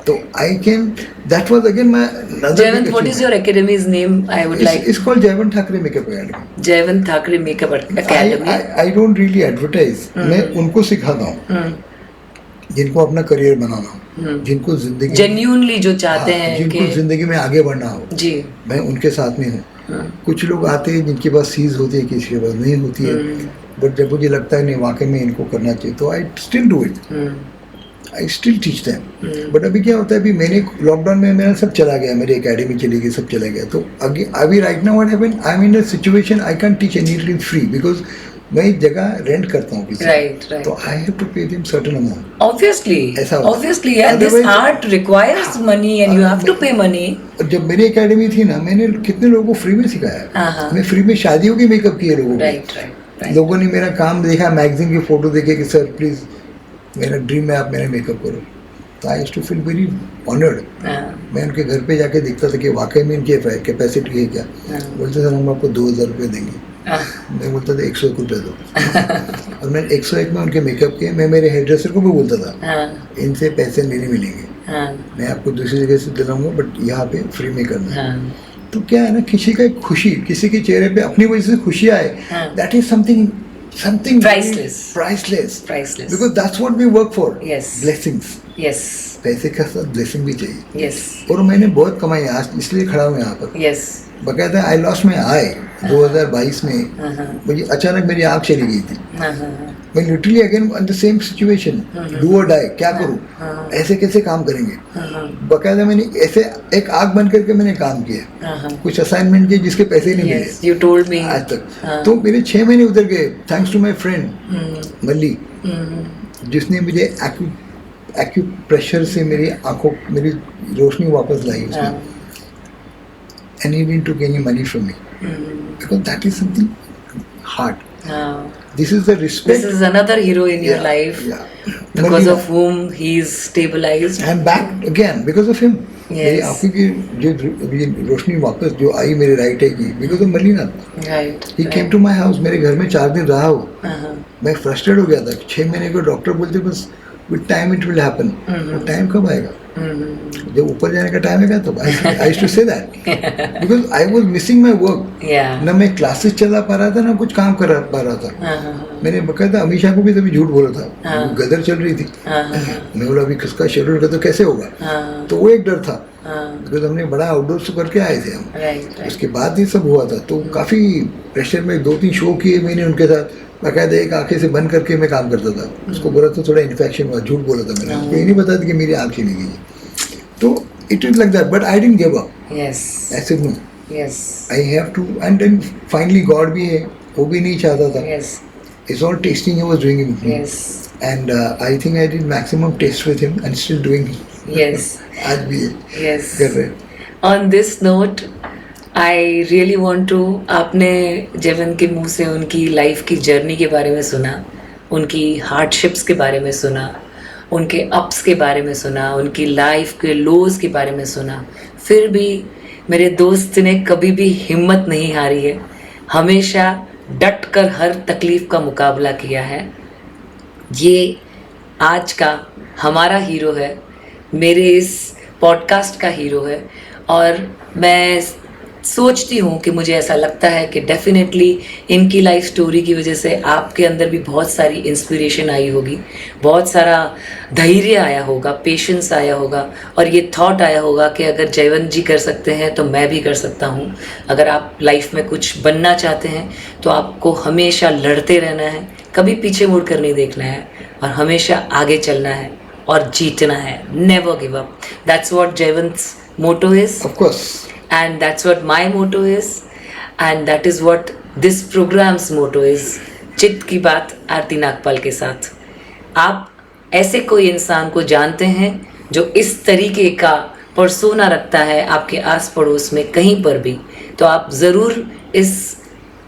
तो I can, that was again my Jayant, what is your academy's name? I would like. It's called Jayant Thakre Makeup Academy. Jayant Thakre Makeup Academy. I don't really advertise. मैं उनको सिखाता हूँ जिनको अपना career बनाना हो, जिनको जिंदगी जेन्युइनली जो चाहते हैं जिनको जिंदगी में आगे बढ़ना हो जी, मैं उनके साथ में हूँ। कुछ लोग आते हैं जिनके पास सीज होती है, किसी के पास नहीं होती है, बट जब मुझे लगता है नहीं वाकई में इनको करना चाहिए तो I still do it, I still teach them. But अभी क्या होता है, अभी मैंने लॉकडाउन में मेरा सब चला गया, मेरी एकेडमी चली गई, सब चला गया, तो अभी right now what happened, I am in a situation I can teach anything free because मैं एक जगह रेंट करता हूँ किसी, राइट, तो I have to pay them certain amount. Obviously, and this art requires money and you have to pay money. जब मेरी academy थी ना, मैंने कितने लोगों को फ्री में सिखाया, मैं फ्री में शादियों की मेकअप किए लोगों को, लोगों ने मेरा काम देखा, मैगजीन की फोटो देखे कि सर प्लीज मेरा ड्रीम है आप मेरा मेकअप करो, तो I used to feel very honoured. मैं उनके घर पे जाके देखता था कि वाकई में इनकी कैपेसिटी है क्या, बोलते सर हम आपको 2000 रुपये देंगे, मैं बोलता था 101 रुपये दो और मैंने 101 में उनके मेकअप किए। मैं मेरे हेयर ड्रेसर को भी बोलता था इनसे पैसे नहीं मिलेंगे, मैं आपको दूसरी जगह से दिलाऊंगा बट यहाँ पे फ्री में करना। तो क्या है ना, किसी का एक खुशी, किसी के चेहरे पे अपनी वजह से खुशी आए, that is something priceless because that's what we work for. Blessings. पैसे का साथ ब्लेसिंग भी चाहिए। और मैंने बहुत कमाई आज, इसलिए खड़ा हूँ यहाँ पर। बकायदा आई लॉस्ट माई आई 2022 में, मुझे अचानक मेरी आँख चली गई थी, मैं literally again in the same situation, do और डाई, क्या करूँ, ऐसे कैसे काम करेंगे। बकायदा मैंने ऐसे एक आँख बंद करके मैंने काम किया, कुछ असाइनमेंट किए जिसके पैसे नहीं मिले you told me आज तक। तो मेरे 6 महीने उधर गए, थैंक्स टू माई फ्रेंड मल्ली, जिसने मुझे एक्यूप्रेशर से मेरी आंखों, मेरी रोशनी वापस लाई उसने। And he didn't took any money from me because that is something hard. This is the respect. This is another hero in your life, because of whom he is stabilized. I'm back again because of him. मेरी आंखों की जो रोशनी वापस जो आई मेरे right है की, because of Mallinath. He came to my house, मेरे घर में 4 दिन रहा हो। मैं फ्रस्ट्रेट हो गया था, 6 महीने को डॉक्टर बोलते बस with time it will happen। वो टाइम कब आएगा, जब ऊपर जाने का टाइम आएगा तब। I used to say that because I was missing my work। ना मैं क्लासेस चला पा रहा था, ना कुछ काम कर पा रहा था। मैंने बकायदा अमीशा को भी तभी झूठ बोला था, वो गदर चल रही थी। मैं बोला अभी किसका शेड्यूल का तो कैसे होगा, तो वो एक डर था बिकॉज हमने बड़ा आउटडोर से करके आए थे हम। उसके बाद ये सब हुआ था, तो काफ़ी प्रेशर में 2-3 शो किए मैंने उनके साथ, बाकायदा एक आंखें से बंद करके मैं काम करता था। उसको बोला तो थोड़ा इन्फेक्शन हुआ, झूठ बोला था मैंने, उसको ये नहीं बताया कि मेरी आँख चली गई। तो it is like that, but I didn't give up. ऐसे no, I have to, and then finally God भी है, वो भी नहीं चाहता था। It's all testing he was doing with me, and I think I did maximum test with him and still doing. आज भी कर रहे। On this note I really want to, आपने जयवंत के मुंह से उनकी लाइफ की जर्नी के बारे में सुना, उनकी हार्डशिप्स के बारे में सुना, उनके अप्स के बारे में सुना, उनकी लाइफ के लोज के बारे में सुना। फिर भी मेरे दोस्त ने कभी भी हिम्मत नहीं हारी है, हमेशा डट कर हर तकलीफ़ का मुकाबला किया है। ये आज का हमारा हीरो है, मेरे इस पॉडकास्ट का हीरो है। और मैं सोचती हूँ कि मुझे ऐसा लगता है कि डेफिनेटली इनकी लाइफ स्टोरी की वजह से आपके अंदर भी बहुत सारी इंस्पिरेशन आई होगी, बहुत सारा धैर्य आया होगा, पेशेंस आया होगा, और ये थॉट आया होगा कि अगर जयवंत जी कर सकते हैं तो मैं भी कर सकता हूँ। अगर आप लाइफ में कुछ बनना चाहते हैं तो आपको हमेशा लड़ते रहना है, कभी पीछे मुड़ कर नहीं देखना है, और हमेशा आगे चलना है और जीतना है। Never give up. That's what Jaywant's motto is, of course, and that's what my motto is, and that is what this program's motto is। चित्त की बात आरती नागपाल के साथ। आप ऐसे कोई इंसान को जानते हैं जो इस तरीके का पर्सोना रखता है आपके आस पड़ोस में कहीं पर भी, तो आप ज़रूर इस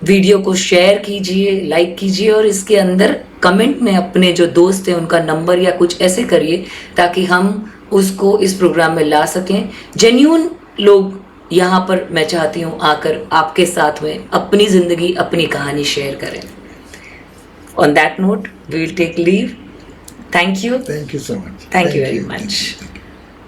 वीडियो को शेयर कीजिए, लाइक कीजिए, और इसके अंदर कमेंट में अपने जो दोस्त हैं उनका नंबर या कुछ ऐसे करिए ताकि हम उसको इस प्रोग्राम में ला सकें। जेन्युइन लोग यहाँ पर मैं चाहती हूँ आकर आपके साथ में अपनी ज़िंदगी, अपनी कहानी शेयर करें। On that note we will take leave. Thank you so much. Thank you very much.